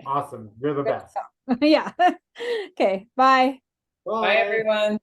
Awesome. You're the best. yeah. Okay, bye. Bye, everyone.